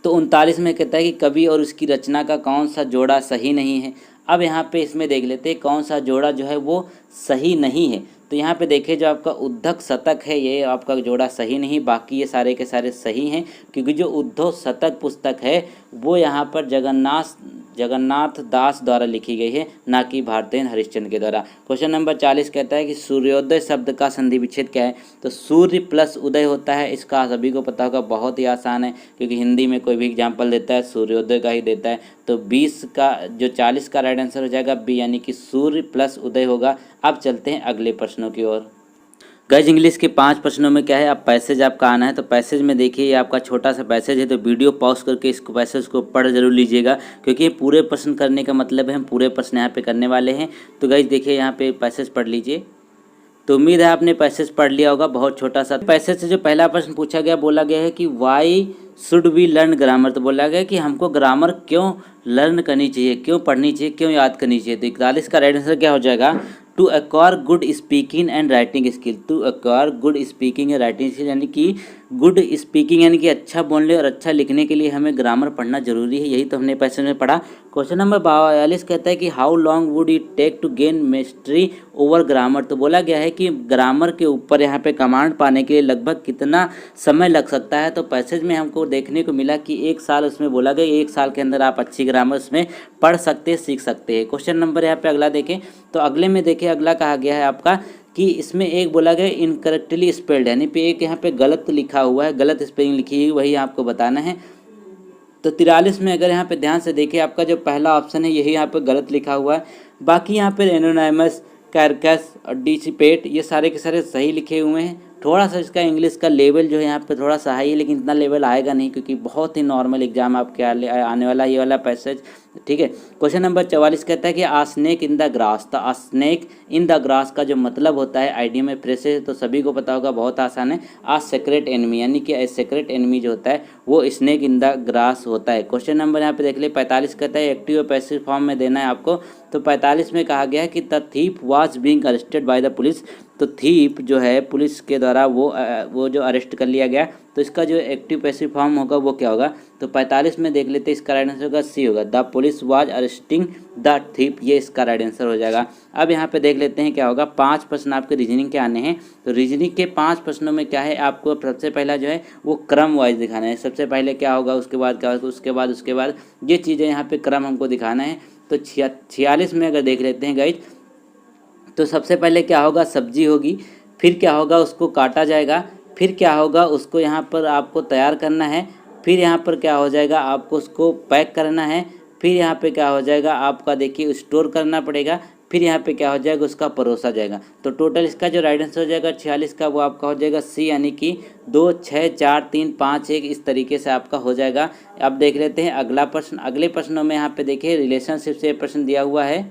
तो 39 में कहता है कि कवि और उसकी रचना का कौन सा जोड़ा सही नहीं है। अब यहाँ पे इसमें देख लेते हैं कौन सा जोड़ा जो है वो सही नहीं है। तो यहाँ पे देखिए जो आपका उद्धव शतक है ये आपका जोड़ा सही नहीं, बाकी ये सारे के सारे सही हैं, क्योंकि जो उद्धव शतक पुस्तक है वो यहाँ पर जगन्नाथ दास द्वारा लिखी गई है, ना कि भारतेंद्र हरिश्चंद्र के द्वारा। क्वेश्चन नंबर 40 कहता है कि सूर्योदय शब्द का संधि विच्छेद क्या है। तो सूर्य प्लस उदय होता है, इसका सभी को पता होगा, बहुत ही आसान है, क्योंकि हिंदी में कोई भी एग्जाम्पल देता है सूर्योदय का ही देता है। तो 20 का जो 40 का राइट आंसर हो जाएगा बी, यानी कि सूर्य प्लस उदय होगा। अब चलते हैं अगले प्रश्नों की ओर। गाइज इंग्लिश के 5 प्रश्नों में क्या है, अब पैसेज आपका आना है। तो पैसेज में देखिए ये आपका छोटा सा पैसेज है, तो वीडियो पॉज करके इसको पैसेज को पढ़ जरूर लीजिएगा, क्योंकि ये पूरे प्रश्न करने का मतलब है हम पूरे प्रश्न यहाँ पे करने वाले हैं। तो गाइज देखिए यहाँ पे पैसेज पढ़ लीजिए। तो उम्मीद है आपने पैसेज पढ़ लिया होगा, बहुत छोटा सा पैसेज से जो पहला प्रश्न पूछा गया, बोला गया है कि why should we learn grammar. तो बोला गया कि हमको ग्रामर क्यों लर्न करनी चाहिए, क्यों पढ़नी चाहिए, क्यों याद करनी चाहिए। तो 41 का राइट आंसर क्या हो जाएगा to acquire good speaking and writing skill. To acquire good speaking and writing skill, यानी कि गुड स्पीकिंग यानी कि अच्छा बोलने और अच्छा लिखने के लिए हमें ग्रामर पढ़ना जरूरी है, यही तो हमने पैसेज में पढ़ा। क्वेश्चन नंबर 42 कहता है कि how long would it take to gain mastery over grammar. तो बोला गया है कि ग्रामर के ऊपर यहाँ पे कमांड पाने के लिए लगभग कितना समय लग सकता है। तो पैसेज में हमको देखने को मिला कि 1 साल उसमें बोला गया, 1 साल के अंदर आप अच्छी ग्रामर उसमें पढ़ सकते हैं, सीख सकते हैं। क्वेश्चन नंबर यहाँ पे अगला देखें, तो अगले में देखिए अगला कहा गया है आपका कि इसमें एक बोला गया इनकरेक्टली स्पेल्ड, यानी पे एक यहाँ पे गलत लिखा हुआ है, गलत स्पेलिंग लिखी है, वही आपको बताना है। तो 43 में अगर यहाँ पे ध्यान से देखिए आपका जो पहला ऑप्शन है यही यहाँ पे गलत लिखा हुआ है, बाकी यहाँ पे एनोनिमस, कैरकस और डिसिपेट ये सारे के सारे सही लिखे हुए हैं। थोड़ा सा इसका इंग्लिश का लेवल जो है यहाँ पे थोड़ा सा हाई है, लेकिन इतना लेवल आएगा नहीं, क्योंकि बहुत ही नॉर्मल एग्जाम आपके आने वाला ये वाला पैसेज, ठीक है। क्वेश्चन नंबर 44 कहता है कि आ स्नेक इन द ग्रास। तो आ स्नेक इन द ग्रास का जो मतलब होता है आइडिया में फ्रेसेज तो सभी को पता होगा, बहुत आसान है। आ सेक्रेट एनिमी, यानी कि ए सेक्रेट एनिमी जो होता है वो स्नेक इन द ग्रास होता है। क्वेश्चन नंबर यहाँ पे देख ले 45 कहता है एक्टिव और पैसिव फॉर्म में देना है आपको। तो 45 में कहा गया है कि the thief was being arrested by the police. तो थीप जो है पुलिस के द्वारा वो जो अरेस्ट कर लिया गया, तो इसका जो एक्टिव पैसिव फॉर्म होगा वो क्या होगा, तो 45 में देख लेते हैं, इसका राइट आंसर होगा सी होगा, the police was arresting the thief, ये इसका राइट आंसर हो जाएगा। अब यहाँ पे देख लेते हैं क्या होगा, 5 प्रश्न आपके रीजनिंग के आने हैं। तो रीजनिंग के 5 प्रश्नों में क्या है, आपको सबसे पहला जो है वो क्रम वाइज दिखाना है। सबसे पहले क्या होगा, उसके बाद क्या होगा, उसके बाद ये चीज़ें यहाँ पे क्रम हमको दिखाना है। तो 46 में अगर देख लेते हैं गाइज, तो सबसे पहले क्या होगा, सब्जी होगी, फिर क्या होगा, उसको काटा जाएगा, फिर क्या होगा, उसको यहाँ पर आपको तैयार करना है, फिर यहाँ पर क्या हो जाएगा, आपको उसको पैक करना है, फिर यहाँ पे क्या हो जाएगा, आपका देखिए स्टोर करना पड़ेगा, फिर यहाँ पे क्या हो जाएगा, उसका परोसा जाएगा। तो टोटल इसका जो राइट आंसर हो जाएगा 46 का, वो आपका हो जाएगा सी, यानी कि 2 6 4 3 5 1, इस तरीके से आपका हो जाएगा। अब देख लेते हैं अगला प्रश्न। अगले प्रश्नों में यहाँ पे देखिए रिलेशनशिप से प्रश्न दिया हुआ है।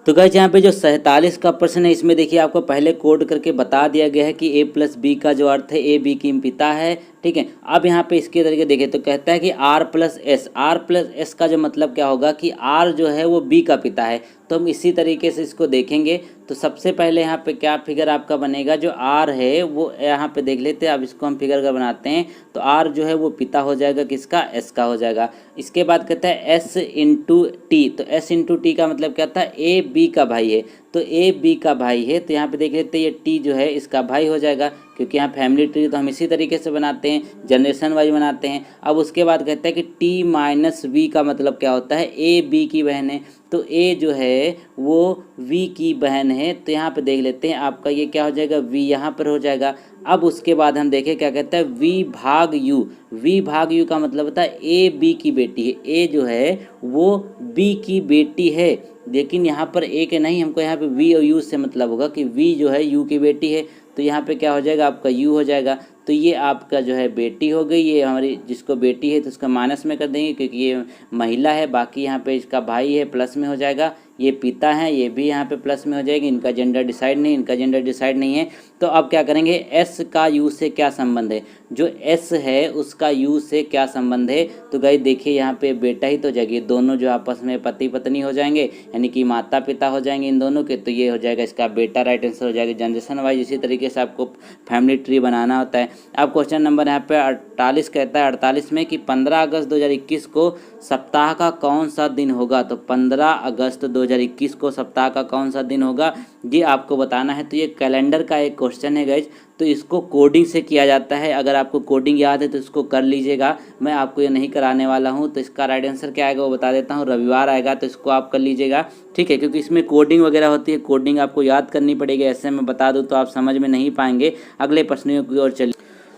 तो गाइस यहाँ पे जो 47 का प्रश्न है, इसमें देखिए आपको पहले कोड करके बता दिया गया है कि ए प्लस बी का जो अर्थ है, ए बी की पिता है, ठीक है। अब यहाँ पे इसके तरीके देखें तो कहता है कि आर प्लस एस का जो मतलब क्या होगा कि आर जो है वो बी का पिता है। तो हम इसी तरीके से इसको देखेंगे। तो सबसे पहले यहाँ पे क्या फिगर आपका बनेगा, जो आर है वो यहाँ पे देख लेते हैं। अब इसको हम फिगर का बनाते हैं, तो आर जो है वो पिता हो जाएगा किसका, एस का हो जाएगा। इसके बाद कहता है एस इंटू टी, तो एस इंटू टी का मतलब क्या था, ए बी का भाई है, तो ए बी का भाई है। तो यहाँ पे देख लेते हैं ये टी जो है इसका भाई हो जाएगा, क्योंकि यहाँ फैमिली ट्री तो हम इसी तरीके से बनाते हैं, जनरेशन वाइज बनाते हैं। अब उसके बाद कहता है कि टी माइनस वी का मतलब क्या होता है, ए बी की बहन है, तो ए जो है वो वी की बहन है। तो यहाँ पे देख लेते हैं आपका ये क्या हो जाएगा, वी यहाँ पर हो जाएगा। अब उसके बाद हम देखें क्या कहता है, वी भाग यू, वी भाग यू का मतलब होता है ए बी की बेटी है, ए जो है वो बी की बेटी है। लेकिन यहाँ पर ए के नहीं, हमको यहाँ पे वी और यू से मतलब होगा कि वी जो है यू की बेटी है, तो यहाँ पे क्या हो जाएगा आपका यू हो जाएगा। तो ये आपका जो है बेटी हो गई, ये हमारी जिसको बेटी है तो उसका माइनस में कर देंगे क्योंकि ये महिला है। बाकी यहाँ पे इसका भाई है, प्लस में हो जाएगा। ये पिता है, ये भी यहाँ पे प्लस में हो जाएगी। इनका जेंडर डिसाइड नहीं, इनका जेंडर डिसाइड नहीं है। तो अब क्या करेंगे, एस का यू से क्या संबंध है, जो एस है उसका यू से क्या संबंध है। तो गाइस देखिए यहाँ पे बेटा ही तो जगह, दोनों जो आपस में पति पत्नी हो जाएंगे, यानी कि माता पिता हो जाएंगे इन दोनों के, तो ये हो जाएगा इसका बेटा, राइट आंसर हो जाएगा जनरेशन वाइज। इसी तरीके से आपको फैमिली ट्री बनाना होता है। अब क्वेश्चन नंबर यहाँ पे 48 कहता है 48 में कि 15 अगस्त 2021 को सप्ताह का कौन सा दिन होगा। तो 15 अगस्त 2021 को सप्ताह का कौन सा दिन होगा, ये आपको बताना है। तो ये कैलेंडर का एक क्वेश्चन है गाइज, तो इसको कोडिंग से किया जाता है। अगर आपको कोडिंग याद है तो इसको कर लीजिएगा, मैं आपको ये नहीं कराने वाला हूँ। तो इसका राइट आंसर क्या आएगा वो बता देता हूँ, रविवार आएगा, तो इसको आप कर लीजिएगा, ठीक है, क्योंकि इसमें कोडिंग वगैरह होती है, कोडिंग आपको याद करनी पड़ेगी। ऐसे मैं बता दूँ तो आप समझ में नहीं पाएंगे। अगले प्रश्नों की ओर चलिए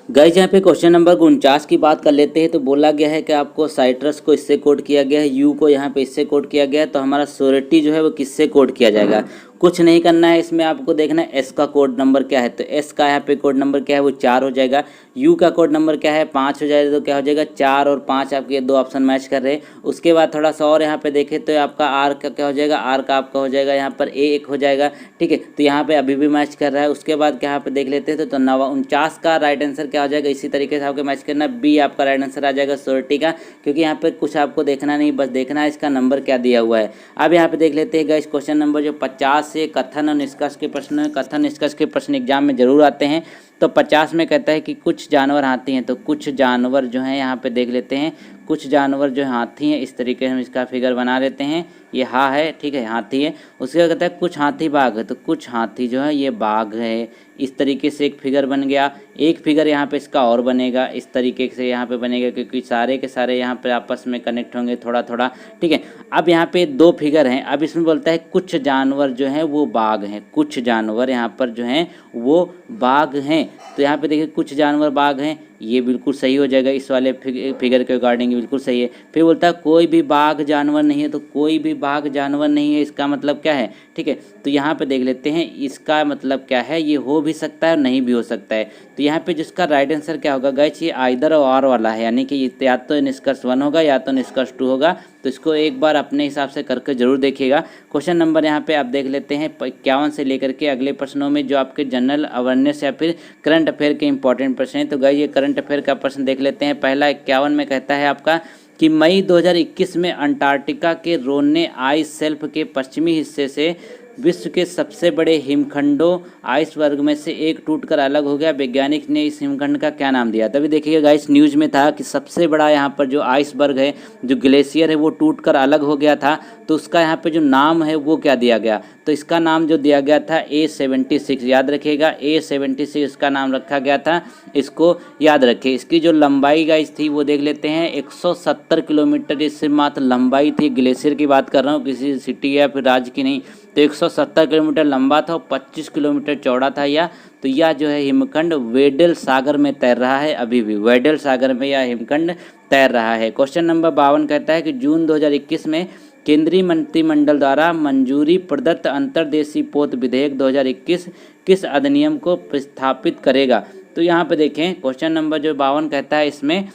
गाइज। यहाँ पे क्वेश्चन नंबर 49 की बात कर लेते हैं। तो बोला गया है कि आपको साइट्रस को इससे कोड किया गया है, यू को यहाँ पे इससे कोड किया गया है, तो हमारा श्योरिटी जो है वो किससे कोड किया जाएगा। कुछ नहीं करना है, इसमें आपको देखना है एस का कोड नंबर क्या है। तो एस का यहाँ पे कोड नंबर क्या है, वो 4 हो जाएगा। यू का कोड नंबर क्या है, 5 हो जाएगा। तो क्या हो जाएगा 4 और 5, आपके 2 ऑप्शन मैच कर रहे हैं। उसके बाद थोड़ा सा और यहाँ पे देखें तो आपका आर का क्या हो जाएगा, आर का आपका हो जाएगा यहाँ पर ए 1 हो जाएगा, ठीक है। तो यहाँ पे अभी भी मैच कर रहा है। उसके बाद क्या यहाँ पे देख लेते हैं तो 49 का राइट आंसर क्या हो जाएगा, इसी तरीके से आपको मैच करना, बी आपका राइट आंसर आ जाएगा श्योरिटी का, क्योंकि यहाँ पे कुछ आपको देखना नहीं, बस देखना है इसका नंबर क्या दिया हुआ है। अब यहाँ पे देख लेते हैं गाइस क्वेश्चन नंबर जो 50 से कथन और निष्कर्ष के प्रश्न है। कथन निष्कर्ष के प्रश्न एग्जाम में जरूर आते हैं। तो 50 में कहता है कि कुछ जानवर हाथी हैं। तो कुछ जानवर जो हैं यहाँ पे देख लेते हैं, कुछ जानवर जो हाथी हैं, इस तरीके से हम इसका फिगर बना लेते हैं। ये हा है, ठीक है, हाथी है। उसके बाद कहता है कुछ हाथी बाघ है। तो कुछ हाथी जो है ये बाघ है। इस तरीके से एक फिगर बन गया। एक फिगर यहाँ पे इसका और बनेगा, इस तरीके से यहाँ पे बनेगा, क्योंकि सारे के सारे यहाँ पे आपस में कनेक्ट होंगे थोड़ा थोड़ा, ठीक है। अब यहाँ पे 2 फिगर हैं। अब इसमें बोलता है कुछ जानवर जो हैं वो बाघ हैं, कुछ जानवर यहाँ पर जो हैं वो बाघ हैं। तो यहाँ पे देखिए कुछ जानवर बाघ हैं, ये बिल्कुल सही हो जाएगा, इस वाले फिगर के अकॉर्डिंग बिल्कुल सही है। फिर बोलता है कोई भी बाघ जानवर नहीं है। तो कोई भी बाघ जानवर नहीं है, इसका मतलब क्या है, ठीक है। तो यहाँ पे देख लेते हैं इसका मतलब क्या है, ये हो भी सकता है और नहीं भी हो सकता है। तो यहाँ पे जिसका राइट आंसर क्या होगा गाइस, ये आइदर और वाला है, यानी कि या तो निष्कर्ष 1 होगा या तो निष्कर्ष 2 होगा। तो इसको एक बार अपने हिसाब से करके जरूर देखिएगा। क्वेश्चन नंबर यहाँ पे आप देख लेते हैं 51 से लेकर के अगले प्रश्नों में जो आपके जनरल अवेयरनेस या फिर करंट अफेयर के इंपॉर्टेंट प्रश्न हैं। तो गाइस ये करंट अफेयर का प्रश्न देख लेते हैं। पहला 51 में कहता है आपका कि मई 2021 में अंटार्कटिका के रोने आइस शेल्फ के पश्चिमी हिस्से से विश्व के सबसे बड़े हिमखंडों आइसबर्ग में से एक टूटकर अलग हो गया, वैज्ञानिक ने इस हिमखंड का क्या नाम दिया। तभी देखिएगा गाइस न्यूज़ में था कि सबसे बड़ा यहाँ पर जो आइसबर्ग है, जो ग्लेशियर है, वो टूटकर अलग हो गया था, तो उसका यहाँ पे जो नाम है वो क्या दिया गया, तो इसका नाम जो दिया गया था A76, याद रखिएगा A76 इसका नाम रखा गया था, इसको याद रखिए। इसकी जो लंबाई गाइस थी वो देख लेते हैं 170 किलोमीटर, इससे मात्र लंबाई थी, ग्लेशियर की बात कर रहा हूँ, किसी सिटी या फिर राज्य की नहीं। तो 170 किलोमीटर लंबा था और 25 किलोमीटर चौड़ा था तो यह जो है हिमखंड वेडल सागर में तैर रहा है, अभी भी वेडल सागर में यह हिमखंड तैर रहा है। क्वेश्चन नंबर 52 कहता है कि जून 2021 में केंद्रीय मंत्रिमंडल द्वारा मंजूरी प्रदत्त अंतर्देशीय पोत विधेयक 2021 किस अधिनियम को प्रस्थापित करेगा। तो यहाँ पे देखें क्वेश्चन नंबर जो 52 कहता है इसमें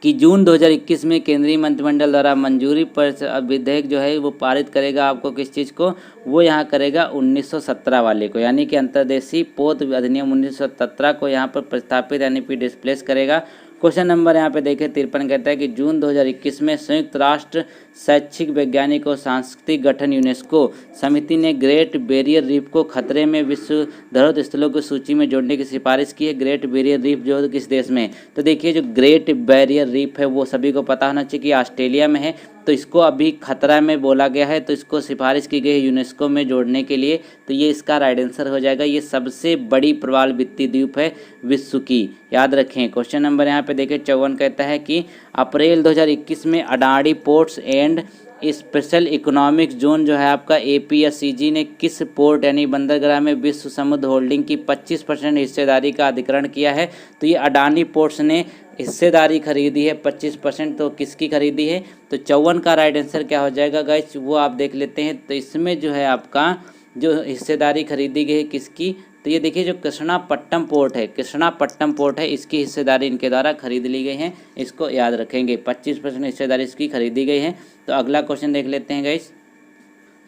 कि जून 2021 में केंद्रीय मंत्रिमंडल द्वारा मंजूरी पर विधेयक जो है वो पारित करेगा आपको किस चीज़ को, वो यहाँ करेगा 1917 वाले को, यानी कि अंतर्देशीय पोत अधिनियम 1917 को यहाँ पर प्रस्थापित यानी कि डिस्प्लेस करेगा। क्वेश्चन नंबर यहाँ पे देखें 53 कहता है कि जून 2021 में संयुक्त राष्ट्र शैक्षिक वैज्ञानिक और सांस्कृतिक गठन यूनेस्को समिति ने ग्रेट बैरियर रीफ को खतरे में विश्व धरोहर स्थलों की सूची में जोड़ने की सिफारिश की है। ग्रेट बैरियर रीफ जो किस देश में है, तो देखिए जो ग्रेट बैरियर रीफ है वो सभी को पता होना चाहिए कि ऑस्ट्रेलिया में है, तो इसको अभी खतरा में बोला गया है, तो इसको सिफारिश की गई है यूनेस्को में जोड़ने के लिए, तो ये इसका राइट आंसर हो जाएगा। ये सबसे बड़ी प्रवाल भित्ति द्वीप है विश्व की, याद रखें। क्वेश्चन नंबर यहाँ पे देखिए 54 कहता है कि अप्रैल 2021 में Adani ports and special economic zone जो है आपका APSCG ने किस पोर्ट यानी बंदरगाह में विश्व समुद्र होल्डिंग की 25% हिस्सेदारी का अधिग्रहण किया है। तो ये अडानी पोर्ट्स ने हिस्सेदारी खरीदी है 25%, तो किसकी खरीदी है, तो 54 का राइट आंसर क्या हो जाएगा गाइस, वो आप देख लेते हैं। तो इसमें जो है आपका जो हिस्सेदारी खरीदी गई है किसकी, तो ये देखिए जो कृष्णापट्टनम पोर्ट है, कृष्णापट्टनम पोर्ट है, इसकी हिस्सेदारी इनके द्वारा खरीद ली गई है, इसको याद रखेंगे, 25% हिस्सेदारी इसकी खरीदी गई है। तो अगला क्वेश्चन देख लेते हैं गाइस।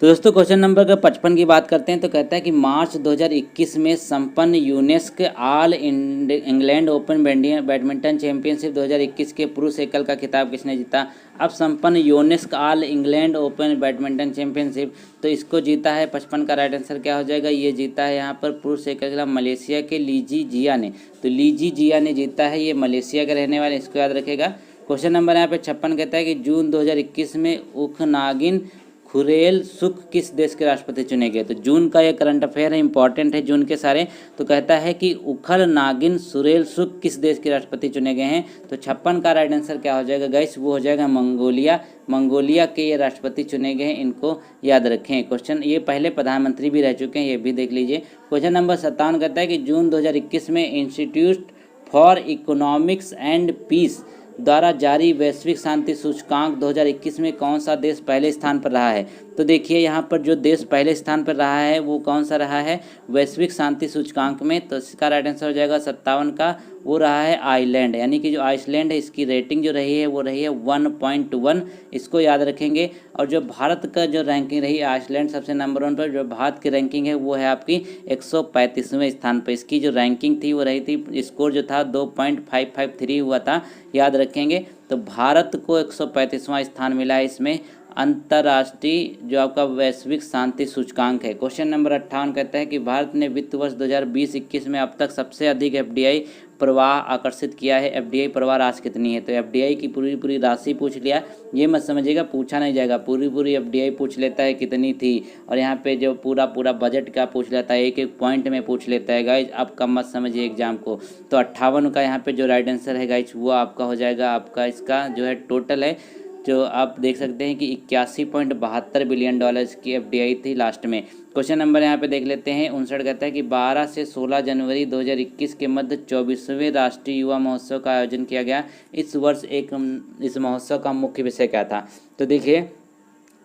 तो दोस्तों क्वेश्चन नंबर 55 की बात करते हैं, तो कहता है कि मार्च 2021 में संपन्न UNESCO all England open badminton championship 2021 के पुरुष एकल का खिताब किसने जीता। अब संपन्न UNESCO all England open badminton championship, तो इसको जीता है 55 का राइट आंसर क्या हो जाएगा, ये जीता है यहाँ पर पुरुष एकल के खिलाफ मलेशिया के लीजी जिया ने, तो लीजी जिया ने जीता है, ये मलेशिया के रहने वाले, इसको याद रखेगा। क्वेश्चन नंबर यहाँ पे 56 कहता है कि जून 2021 में उखनागिन खुरेल सुख किस देश के राष्ट्रपति चुने गए। तो जून का ये करंट अफेयर है, इंपॉर्टेंट है जून के सारे। तो कहता है कि उखल नागिन सुरेल सुख किस देश के राष्ट्रपति चुने गए हैं। तो 56 का राइट आंसर क्या हो जाएगा गाइस, वो हो जाएगा मंगोलिया। मंगोलिया के ये राष्ट्रपति चुने गए हैं, इनको याद रखें। क्वेश्चन ये पहले प्रधानमंत्री भी रह चुके हैं, ये भी देख लीजिए। क्वेश्चन नंबर 57 कहता है कि जून 2021 में institute for economics and peace द्वारा जारी वैश्विक शांति सूचकांक 2021 में कौन सा देश पहले स्थान पर रहा है। तो देखिए यहाँ पर जो देश पहले स्थान पर रहा है वो कौन सा रहा है वैश्विक शांति सूचकांक में, तो इसका राइट आंसर हो जाएगा 57 का, वो रहा है आइसलैंड, यानी कि जो आइसलैंड है इसकी रेटिंग जो रही है वो रही है 1.1, इसको याद रखेंगे। और जो भारत का जो रैंकिंग रही आइसलैंड सबसे नंबर 1 पर, जो भारत की रैंकिंग है वो है आपकी 135वें स्थान पर, इसकी जो रैंकिंग थी वो रही थी, स्कोर जो था 2.553 हुआ था, याद रखेंगे। तो भारत को 135वां स्थान मिला है इसमें अंतर्राष्ट्रीय जो आपका वैश्विक शांति सूचकांक है। क्वेश्चन नंबर 58 कहता है कि भारत ने वित्त वर्ष 2020-21 में अब तक सबसे अधिक FDI प्रवाह आकर्षित किया है। FDI प्रवाह राशि कितनी है, तो FDI की पूरी राशि पूछ लिया, ये मत समझिएगा पूछा नहीं जाएगा, पूरी FDI पूछ लेता है कितनी थी, और यहाँ पे जो पूरा बजट का पूछ लेता है, एक एक पॉइंट में पूछ लेता है गाइज, आप कम मत समझिए एग्जाम को। तो 58 का यहाँ पे जो राइट आंसर है गाइज वो आपका हो जाएगा, आपका इसका जो है टोटल है जो आप देख सकते हैं कि 81.72 बिलियन डॉलर्स की FDI थी लास्ट में। क्वेश्चन नंबर यहाँ पे देख लेते हैं 59 कहता है कि 12 से 16 जनवरी 2021 के मध्य 24वें राष्ट्रीय युवा महोत्सव का आयोजन किया गया। इस वर्ष इस महोत्सव का मुख्य विषय क्या था। तो देखिए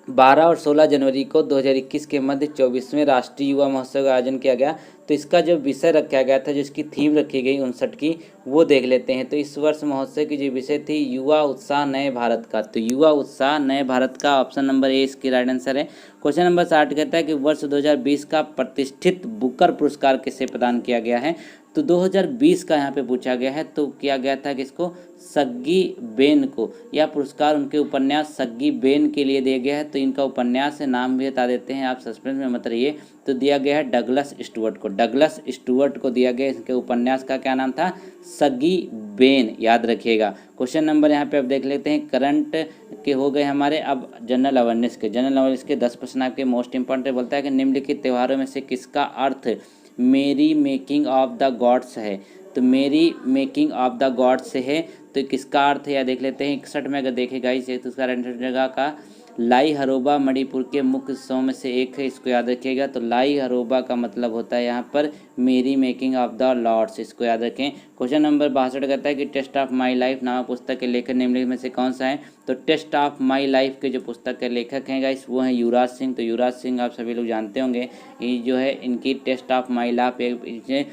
12 और 16 जनवरी को 2021 के मध्य 24वें राष्ट्रीय युवा महोत्सव का आयोजन किया गया। तो इसका जो विषय रखा गया था, जो इसकी थीम रखी गई 59 की, वो देख लेते हैं। तो इस वर्ष महोत्सव की जो विषय थी युवा उत्साह नए भारत का, तो युवा उत्साह नए भारत का ऑप्शन नंबर ए इसकी राइट आंसर है। क्वेश्चन नंबर 60 कहता है कि वर्ष 2020 का प्रतिष्ठित बुकर पुरस्कार किसे प्रदान किया गया है। तो 2020 का यहाँ पे पूछा गया है। तो किया गया था कि इसको सग्गी बेन को, यह पुरस्कार उनके उपन्यास सग्गी बेन के लिए दिया गया है। तो इनका उपन्यास से नाम भी बता देते हैं, आप सस्पेंस में मत रहिए। तो दिया गया है डगलस स्टुअर्ट को, डगलस स्टुअर्ट को दिया गया। इसके उपन्यास का क्या नाम था? सग्गी बेन, याद रखिएगा। क्वेश्चन नंबर यहाँ पे अब देख लेते हैं, करंट के हो गए हमारे। अब जनरल अवेयरनेस के, जनरल अवेयरनेस के 10 प्रश्न आपके मोस्ट इंपॉर्टेंट बोलता है कि निम्नलिखित त्योहारों में से किसका अर्थ मेरी मेकिंग ऑफ द गॉड्स है? तो मेरी मेकिंग ऑफ द गॉड्स से है, तो किसका अर्थ है या देख लेते हैं। 61 में अगर देखेगा इसे तो उसका जगह का लाई हरोबा मणिपुर के मुख्य उत्सवों में से एक है, इसको याद रखिएगा। तो लाई हरोबा का मतलब होता है यहाँ पर मेरी मेकिंग ऑफ द लॉर्ड्स, इसको याद रखें। क्वेश्चन नंबर 62 कहता है कि टेस्ट ऑफ माई लाइफ नामक पुस्तक के लेखक निम्नलिखित में से कौन सा है? तो टेस्ट ऑफ माई लाइफ के जो पुस्तक के लेखक हैं गाइस वो हैं युवराज सिंह। तो युवराज सिंह आप सभी लोग जानते होंगे, ये जो है इनकी टेस्ट ऑफ माई लाइफ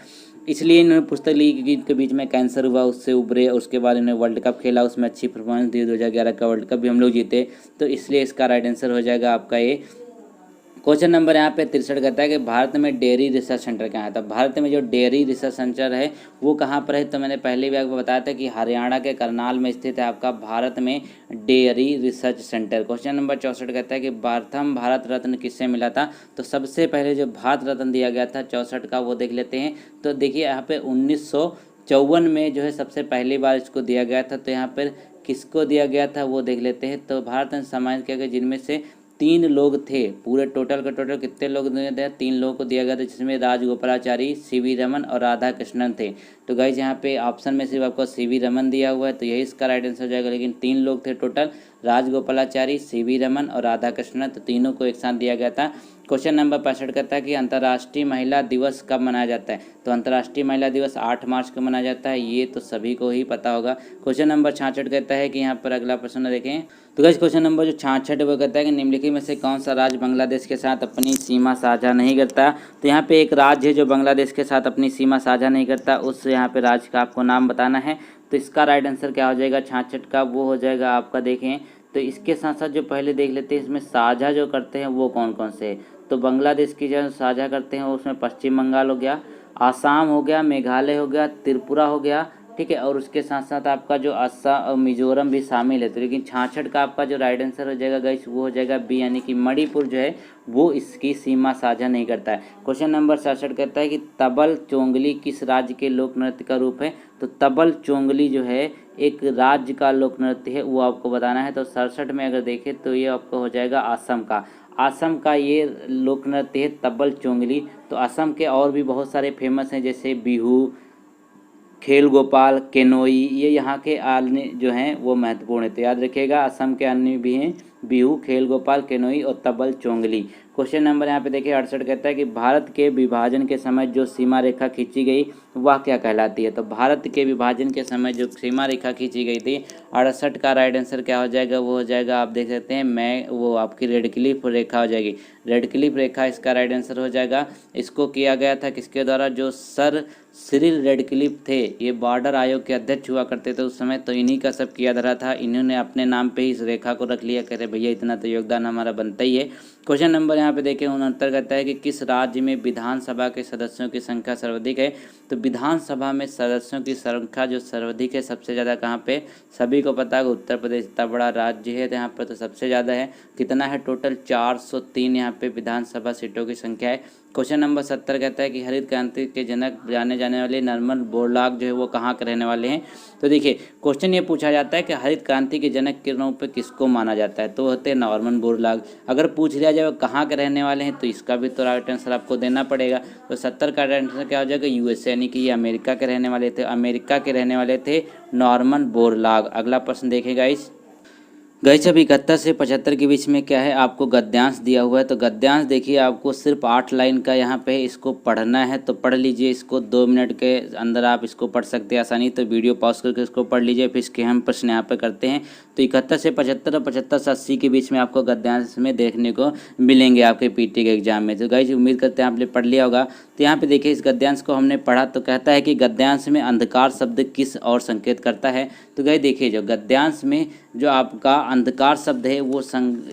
इसलिए इन्होंने पुस्तक लिखी क्योंकि इनके बीच में कैंसर हुआ, उससे उभरे, उसके बाद इन्होंने वर्ल्ड कप खेला, उसमें अच्छी परफॉर्मेंस दी, 2011 का वर्ल्ड कप भी हम लोग जीते। तो इसलिए इसका राइट आंसर हो जाएगा आपका ये। क्वेश्चन नंबर यहाँ पे 63 कहता है कि भारत में डेयरी रिसर्च सेंटर कहाँ है? तो भारत में जो डेयरी रिसर्च सेंटर है वो कहाँ पर है? तो मैंने पहले भी आपको बताया था कि हरियाणा के करनाल में स्थित है आपका भारत में dairy research centre. Question number 64 कहता है कि प्रथम भारत रत्न किससे मिला था? तो सबसे पहले जो भारत रत्न दिया गया था 64 का वो देख लेते हैं। तो देखिए यहाँ पे 1954 में जो है सबसे पहली बार इसको दिया गया था। तो यहाँ पर किसको दिया गया था वो देख लेते हैं। तो भारत रत्न सम्मानित किया गया जिनमें से 3 लोग थे, पूरे टोटल का टोटल कितने लोग दिए थे? 3 लोगों को दिया गया था, जिसमें राजगोपालाचारी, सीवी रमन और राधा कृष्णन थे। तो गाइज यहाँ पे ऑप्शन में सिर्फ आपको सीवी रमन दिया हुआ है, तो यही इसका राइट आंसर हो जाएगा। लेकिन 3 लोग थे टोटल, राजगोपालाचारी, सीवी रमन और राधा कृष्णन, तो तीनों को एक साथ दिया गया था। क्वेश्चन नंबर 65 कहता है कि अंतर्राष्ट्रीय महिला दिवस कब मनाया जाता है? तो अंतर्राष्ट्रीय महिला दिवस 8 मार्च को मनाया जाता है, ये तो सभी को ही पता होगा। क्वेश्चन नंबर 66 कहता है कि यहाँ पर अगला प्रश्न देखें। तो गाइस क्वेश्चन नंबर जो 66 वो कहता है कि निम्नलिखित में से कौन सा राज्य बांग्लादेश के साथ अपनी सीमा साझा नहीं करता? तो यहाँ पे एक राज्य है जो बांग्लादेश के साथ अपनी सीमा साझा नहीं करता, उस यहाँ पे राज्य का आपको नाम बताना है। तो इसका राइट आंसर क्या हो जाएगा 66 का? वो हो जाएगा आपका, देखें तो इसके साथ साथ जो पहले देख लेते हैं इसमें साझा जो करते हैं वो कौन कौन से। तो बांग्लादेश की जो साझा करते हैं उसमें पश्चिम बंगाल हो गया, आसाम हो गया, मेघालय हो गया, त्रिपुरा हो गया, ठीक है। और उसके साथ साथ आपका जो असम और मिजोरम भी शामिल है। तो लेकिन 66 का आपका जो राइट आंसर हो जाएगा गाइस वो हो जाएगा बी, यानी कि मणिपुर जो है वो इसकी सीमा साझा नहीं करता है। क्वेश्चन नंबर 67 कहता है कि तबल चोंगली किस राज्य के लोक नृत्य का रूप है? तो तबल चोंगली जो है एक राज्य का लोक नृत्य है, वो आपको बताना है। तो 67 में अगर देखें तो ये आपको हो जाएगा असम का, असम का ये लोक नृत्य है तबल चोंगली। तो असम के और भी बहुत सारे फेमस हैं जैसे बिहू, खेल गोपाल, केनोई, ये यहाँ के अन्य जो हैं वो महत्वपूर्ण है। तो याद रखिएगा असम के अन्य भी हैं बिहू, खेल गोपाल, केनोई और तबल चोंगली। क्वेश्चन नंबर यहाँ पे देखिए 68 कहता है कि भारत के विभाजन के समय जो सीमा रेखा खींची गई वह क्या कहलाती है? तो भारत के विभाजन के समय जो सीमा रेखा खींची गई थी 68 का राइट आंसर क्या हो जाएगा? वो हो जाएगा आप देख सकते हैं वो आपकी रेड क्लिफ रेखा हो जाएगी, रेड क्लिफ रेखा इसका राइट आंसर हो जाएगा। इसको किया गया था किसके द्वारा? जो सर सिरिल रेडक्लिफ थे, ये बॉर्डर आयोग के अध्यक्ष हुआ करते थे उस समय, तो इन्हीं का सब किया धरा था। इन्होंने अपने नाम पे ही इस रेखा को रख लिया, कहते भैया इतना तो योगदान हमारा बनता ही है। क्वेश्चन नंबर यहाँ पे देखें 69 कहता है कि किस राज्य में विधानसभा के सदस्यों की संख्या सर्वाधिक है? तो विधानसभा में सदस्यों की संख्या जो सर्वाधिक है सबसे ज़्यादा कहाँ पे? सभी को पता है उत्तर प्रदेश इतना बड़ा राज्य है, तो यहाँ पर तो सबसे ज़्यादा है। कितना है? टोटल 403 यहाँ पे विधानसभा सीटों की संख्या है। क्वेश्चन नंबर 70 कहता है कि हरित क्रांति के जनक जाने जाने वाले नॉर्मन बोरलॉग जो है वो कहाँ के रहने वाले हैं? तो देखिए क्वेश्चन ये पूछा जाता है कि हरित क्रांति के जनक के रूप में किसको माना जाता है? तो होते हैं नॉर्मन बोरलॉग। अगर पूछ लिया जाए वो कहाँ के रहने वाले हैं तो इसका भी तो राइट आंसर आपको देना पड़ेगा। तो 70 का राइट आंसर क्या हो जाएगा? यूएसए, यानी कि ये अमेरिका के रहने वाले थे, अमेरिका के रहने वाले थे नॉर्मन बोरलॉग। अगला प्रश्न देखेगा इस गाइस, अब 71 से 75 के बीच में क्या है आपको गद्यांश दिया हुआ है। तो गद्यांश देखिए आपको सिर्फ 8 लाइन का यहाँ पे इसको पढ़ना है, तो पढ़ लीजिए इसको 2 मिनट के अंदर आप इसको पढ़ सकते हैं आसानी। तो वीडियो पॉज करके इसको पढ़ लीजिए, फिर इसके हम प्रश्न यहाँ पे करते हैं। तो 71 से 75 और 75 से 80 के बीच में आपको गद्यांश में देखने को मिलेंगे आपके पीटी के एग्जाम में। तो गाइस उम्मीद करते हैं आपने पढ़ लिया होगा। तो यहाँ पे देखिए इस गद्यांश को हमने पढ़ा तो कहता है कि गद्यांश में अंधकार शब्द किस और संकेत करता है। तो गए देखिए जो गद्यांश में जो आपका अंधकार शब्द है वो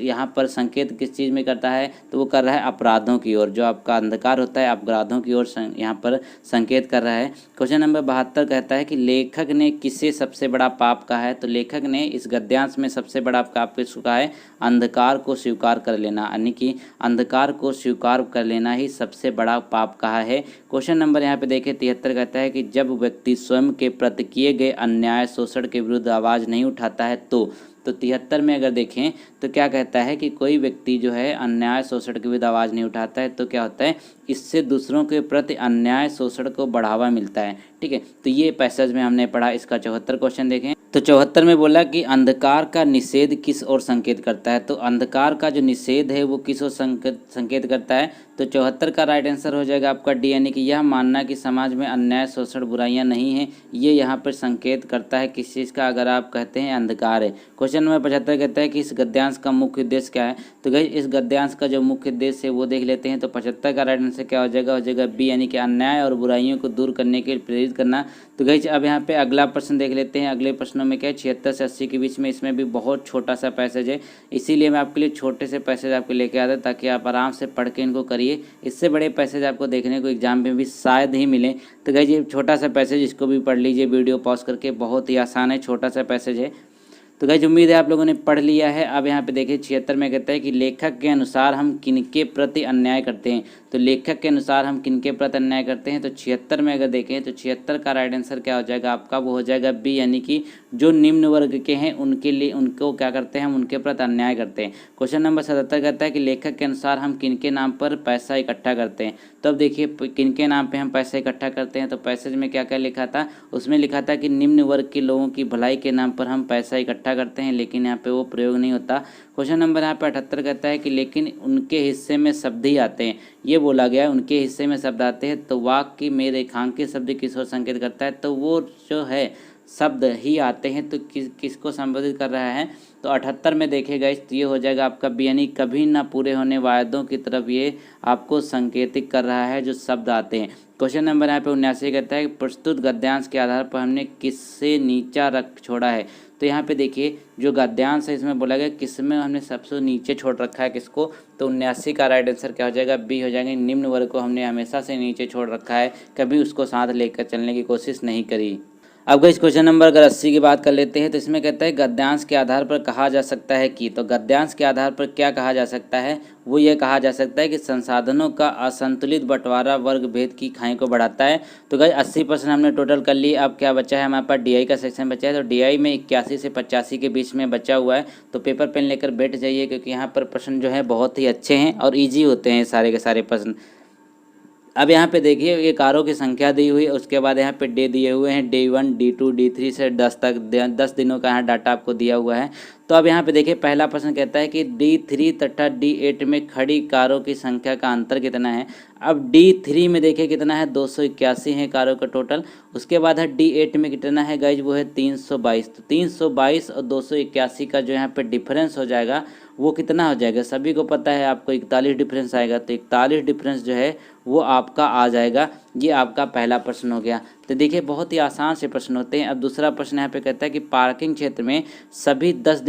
यहाँ पर संकेत किस चीज़ में करता है, तो वो कर रहा है अपराधों की ओर। जो आपका अंधकार होता है अपराधों की ओर यहाँ पर संकेत कर रहा है। क्वेश्चन नंबर 72 कहता है कि लेखक ने किसे सबसे बड़ा पाप कहा है। तो लेखक ने इस गद्यांश में सबसे बड़ा पाप किसको कहा है, अंधकार को स्वीकार कर लेना, यानी कि अंधकार को स्वीकार कर लेना ही सबसे बड़ा पाप कहा है। क्वेश्चन नंबर यहाँ पे देखिए 73 कहता है कि जब व्यक्ति स्वयं के प्रति किए गए अन्याय शोषण के विरुद्ध आवाज़ नहीं उठाता है तो 73 में अगर देखें तो क्या कहता है कि कोई व्यक्ति जो है अन्याय शोषण के विरुद्ध आवाज़ नहीं उठाता है तो क्या होता है, इससे दूसरों के प्रति अन्याय शोषण को बढ़ावा मिलता है। ठीक है, तो ये पैसेज में हमने पढ़ा। इसका 74 क्वेश्चन देखें तो 74 में बोला कि अंधकार का निषेध किस ओर संकेत करता है। तो अंधकार का जो निषेध है वो किस ओर संकेत करता है। तो 74 का राइट आंसर हो जाएगा आपका डी, यानी कि यह मानना कि समाज में अन्याय शोषण बुराइयां नहीं हैं, ये यहाँ पर संकेत करता है किस चीज़ का, अगर आप कहते हैं अंधकार है। क्वेश्चन नंबर 75 कहता है कि इस गद्यांश का मुख्य उद्देश्य क्या है। तो गाइस इस गद्यांश का जो मुख्य उद्देश्य है वो देख लेते हैं। तो 75 का राइट आंसर क्या हो जाएगा बी, यानी कि अन्याय और बुराइयों को दूर करने के लिए प्रेरित करना। तो गाइस अब यहाँ पे अगला प्रश्न देख लेते हैं। अगले प्रश्नों में क्या है 76 से 80 के बीच में, इसमें भी बहुत छोटा सा पैसेज है, इसीलिए मैं आपके लिए छोटे से पैसेज आपको लेके आता ताकि आप आराम से पढ़ के इनको करिए। इससे बड़े पैसेज आपको देखने को एग्जाम में भी शायद ही मिले। तो गाइस ये छोटा सा पैसेज, इसको भी पढ़ लीजिए वीडियो पॉज करके, बहुत ही आसान है, छोटा सा पैसेज है। तो गाइस उम्मीद है आप लोगों ने पढ़ लिया है। अब यहाँ पे देखिए 76 में कहता है कि लेखक के अनुसार हम किनके प्रति अन्याय करते हैं। तो लेखक के अनुसार हम किनके प्रति अन्याय करते हैं। तो 76 में अगर देखें तो 76 का राइट आंसर क्या हो जाएगा आपका, वो हो जाएगा बी, यानी कि जो निम्न वर्ग के हैं उनके लिए, उनको क्या करते हैं, हम उनके प्रति अन्याय करते हैं। क्वेश्चन नंबर 77 कहता है कि लेखक के अनुसार हम किनके नाम पर पैसा इकट्ठा करते हैं। तो अब देखिए किनके नाम पे हम पैसा इकट्ठा करते हैं। तो पैसेज में क्या क्या लिखा था, उसमें लिखा था कि निम्न वर्ग के लोगों की भलाई के नाम पर हम पैसा इकट्ठा करते हैं, लेकिन यहाँ पे वो प्रयोग नहीं होता। क्वेश्चन नंबर यहाँ पे 78 कहता है कि लेकिन उनके हिस्से में शब्द ही आते हैं, ये बोला गया है उनके हिस्से में शब्द आते हैं। तो वाक्य में रेखांकित शब्द किस ओर संकेत करता है। तो वो जो है शब्द ही आते हैं, तो किसको संबोधित कर रहा है। तो 78 में देखेगा इस, तो ये हो जाएगा आपका बी, यानी कभी ना पूरे होने वायदों की तरफ ये आपको संकेतित कर रहा है जो शब्द आते हैं। क्वेश्चन नंबर यहाँ पे 79 कहता है कि प्रस्तुत गद्यांश के आधार पर हमने किससे नीचा रख छोड़ा है। तो यहाँ पे देखिए जो गद्यांश है इसमें बोला गया किसमें हमने सबसे नीचे छोड़ रखा है, किसको। तो 79 का राइट आंसर क्या हो जाएगा, बी हो जाएगा। निम्न वर्ग को हमने हमेशा से नीचे छोड़ रखा है, कभी उसको साथ लेकर चलने की कोशिश नहीं करी। अब इस क्वेश्चन नंबर अगर 80 की बात कर लेते हैं तो इसमें कहता है गद्यांश के आधार पर कहा जा सकता है कि। तो गद्यांश के आधार पर क्या कहा जा सकता है, वो ये कहा जा सकता है कि संसाधनों का असंतुलित बंटवारा वर्ग भेद की खाई को बढ़ाता है। तो गाइस 80% हमने टोटल कर लिए। अब क्या बचा है हमारे पास, डीआई का सेक्शन बचा है। तो डीआई में 81 से 85 के बीच में बचा हुआ है। तो पेपर पेन लेकर बैठ जाइए, क्योंकि यहाँ पर प्रश्न जो है बहुत ही अच्छे हैं और ईजी होते हैं सारे के सारे प्रश्न। अब यहाँ पे देखिए ये कारों की संख्या दी हुई है, उसके बाद यहाँ पे डे दिए हुए हैं, D1 D2 D3 से 10 तक 10 दिनों का यहाँ डाटा आपको दिया हुआ है। तो अब यहाँ पे देखिए पहला प्रश्न कहता है कि D3 तथा D8 में खड़ी कारों की संख्या का अंतर कितना है। अब D3 में देखिए कितना है, 281 है कारों का टोटल। उसके बाद है D8 में कितना है गाइज, वो है 322। तो 322 और 281 का जो यहाँ पे डिफरेंस हो जाएगा वो कितना हो जाएगा, सभी को पता है आपको 41 डिफरेंस आएगा। तो 41 डिफरेंस जो है वो आपका आ जाएगा। ये आपका पहला प्रश्न हो गया। तो देखिए बहुत ही आसान से प्रश्न होते हैं। अब दूसरा प्रश्न यहाँ पे कहता है कि पार्किंग क्षेत्र में सभी 10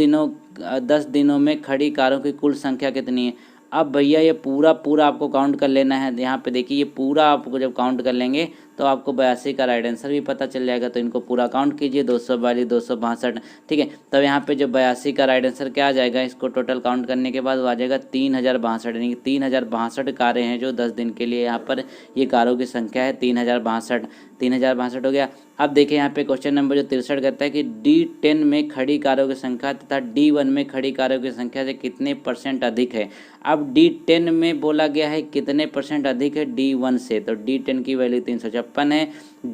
दिनों में खड़ी कारों की कुल संख्या कितनी है। अब भैया ये पूरा आपको काउंट कर लेना है। यहाँ पे देखिए ये पूरा आपको जब काउंट कर लेंगे तो आपको 82 का राइट आंसर भी पता चल जाएगा। तो इनको पूरा काउंट कीजिए, 242 262, ठीक है। तब यहाँ पे जो 82 का राइट आंसर क्या आ जाएगा, इसको टोटल काउंट करने के बाद वो आ जाएगा 3062, यानी कि 3062 कारें हैं जो 10 दिन के लिए यहाँ पर ये कारों की संख्या है 3062 हो गया। अब देखिए यहाँ पे क्वेश्चन नंबर जो 63 कहता है कि D10 में खड़ी कारों की संख्या तथा D1 में खड़ी कारों की संख्या से कितने % अधिक है। अब D10 में बोला गया है कितने % अधिक है D1 से। तो D10 की वैल्यू 356 है,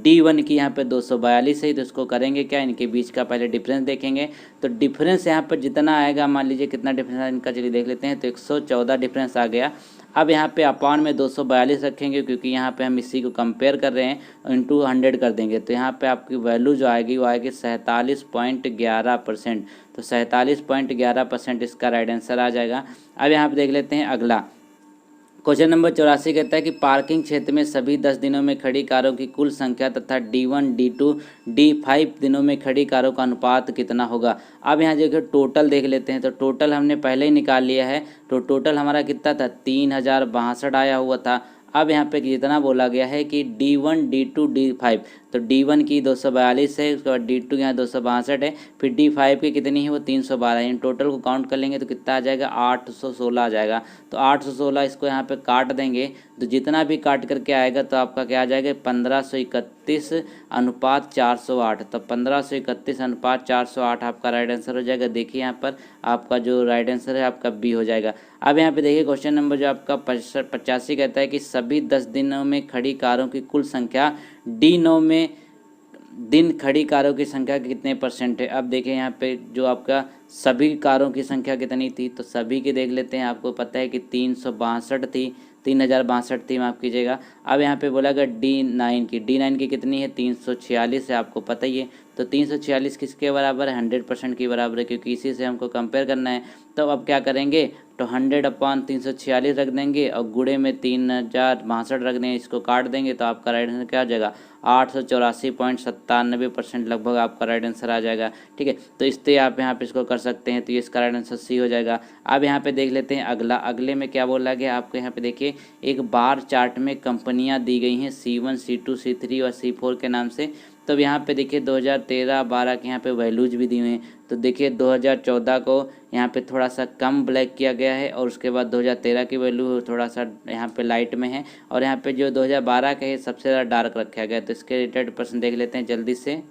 D1 की यहाँ पे 242 है। तो इसको करेंगे क्या, इनके बीच का पहले डिफरेंस देखेंगे। तो डिफरेंस यहाँ पर जितना आएगा, मान लीजिए कितना डिफरेंस है इनका, चलिए देख लेते हैं। तो 114 डिफरेंस आ गया। अब यहाँ पे अपान में 242 रखेंगे, क्योंकि यहाँ पे हम इसी को कंपेयर कर रहे हैं, इंटू 100 कर देंगे। तो यहाँ पे आपकी वैल्यू जो आएगी वो आएगी 47.11%। तो 47.11% इसका राइट आंसर आ जाएगा। अब यहाँ पे देख लेते हैं अगला क्वेश्चन नंबर 84 कहता है कि पार्किंग क्षेत्र में सभी 10 दिनों में खड़ी कारों की कुल संख्या तथा D1, D2, D5 दिनों में खड़ी कारों का अनुपात कितना होगा। अब यहाँ देखिए टोटल देख लेते हैं, तो टोटल हमने पहले ही निकाल लिया है। तो टोटल हमारा कितना था, 3062 आया हुआ था। अब यहाँ पे जितना बोला गया है कि D1, D2, D5, तो D1 की 242 है, उसके बाद D2 यहाँ 262 है, फिर D5 की कितनी है वो 312 है। इन टोटल को काउंट कर लेंगे तो कितना आ जाएगा, 816 आ जाएगा। तो 816 इसको यहाँ पे काट देंगे, तो जितना भी काट करके आएगा तो आपका क्या आ जाएगा, 1531 अनुपात 408। तो 1531 अनुपात 408 आपका राइट आंसर हो जाएगा। देखिए यहाँ पर आपका जो राइट आंसर है आपका बी हो जाएगा। अब यहाँ पे देखिए क्वेश्चन नंबर जो आपका 85 कहता है कि सभी 10 दिनों में खड़ी कारों की कुल संख्या D9 में दिन खड़ी कारों की संख्या कितने परसेंट है। अब देखिए यहाँ पे जो आपका सभी कारों की संख्या कितनी थी, तो सभी की देख लेते हैं। आपको पता है कि 362 थी, 3062 थी, माफ़ कीजिएगा। अब यहाँ पे बोला गया D9 की कितनी है, 346 है, आपको पता ही है। तो 346 किसके बराबर है, 100% की बराबर है, क्योंकि इसी से हमको कंपेयर करना है। तो अब क्या करेंगे, तो 100/346 रख देंगे और गुणे में 3062 रख देंगे, इसको काट देंगे तो आपका राइट आंसर क्या आ जाएगा, 884.97% लगभग आपका राइट आंसर आ जाएगा। ठीक है, तो इससे आप यहाँ पे इसको कर सकते हैं, तो ये इसका राइट आंसर सी हो जाएगा। अब यहाँ पे देख लेते हैं अगले में क्या बोला गया आपको। यहाँ पे देखिए एक बार चार्ट में कंपनियाँ दी गई हैं C1, C2, C3 और C4 के नाम से। तो यहाँ पे देखिए 2013-12 के यहाँ पे वैल्यूज भी दी हुई हैं। तो देखिए 2014 को यहाँ पे थोड़ा सा कम ब्लैक किया गया है, और उसके बाद 2013 की वैल्यू थोड़ा सा यहाँ पे लाइट में है, और यहाँ पे जो 2012 का है सबसे ज़्यादा डार्क रखा गया है। तो इसके रिलेटेड प्रश्न देख लेते हैं जल्दी से।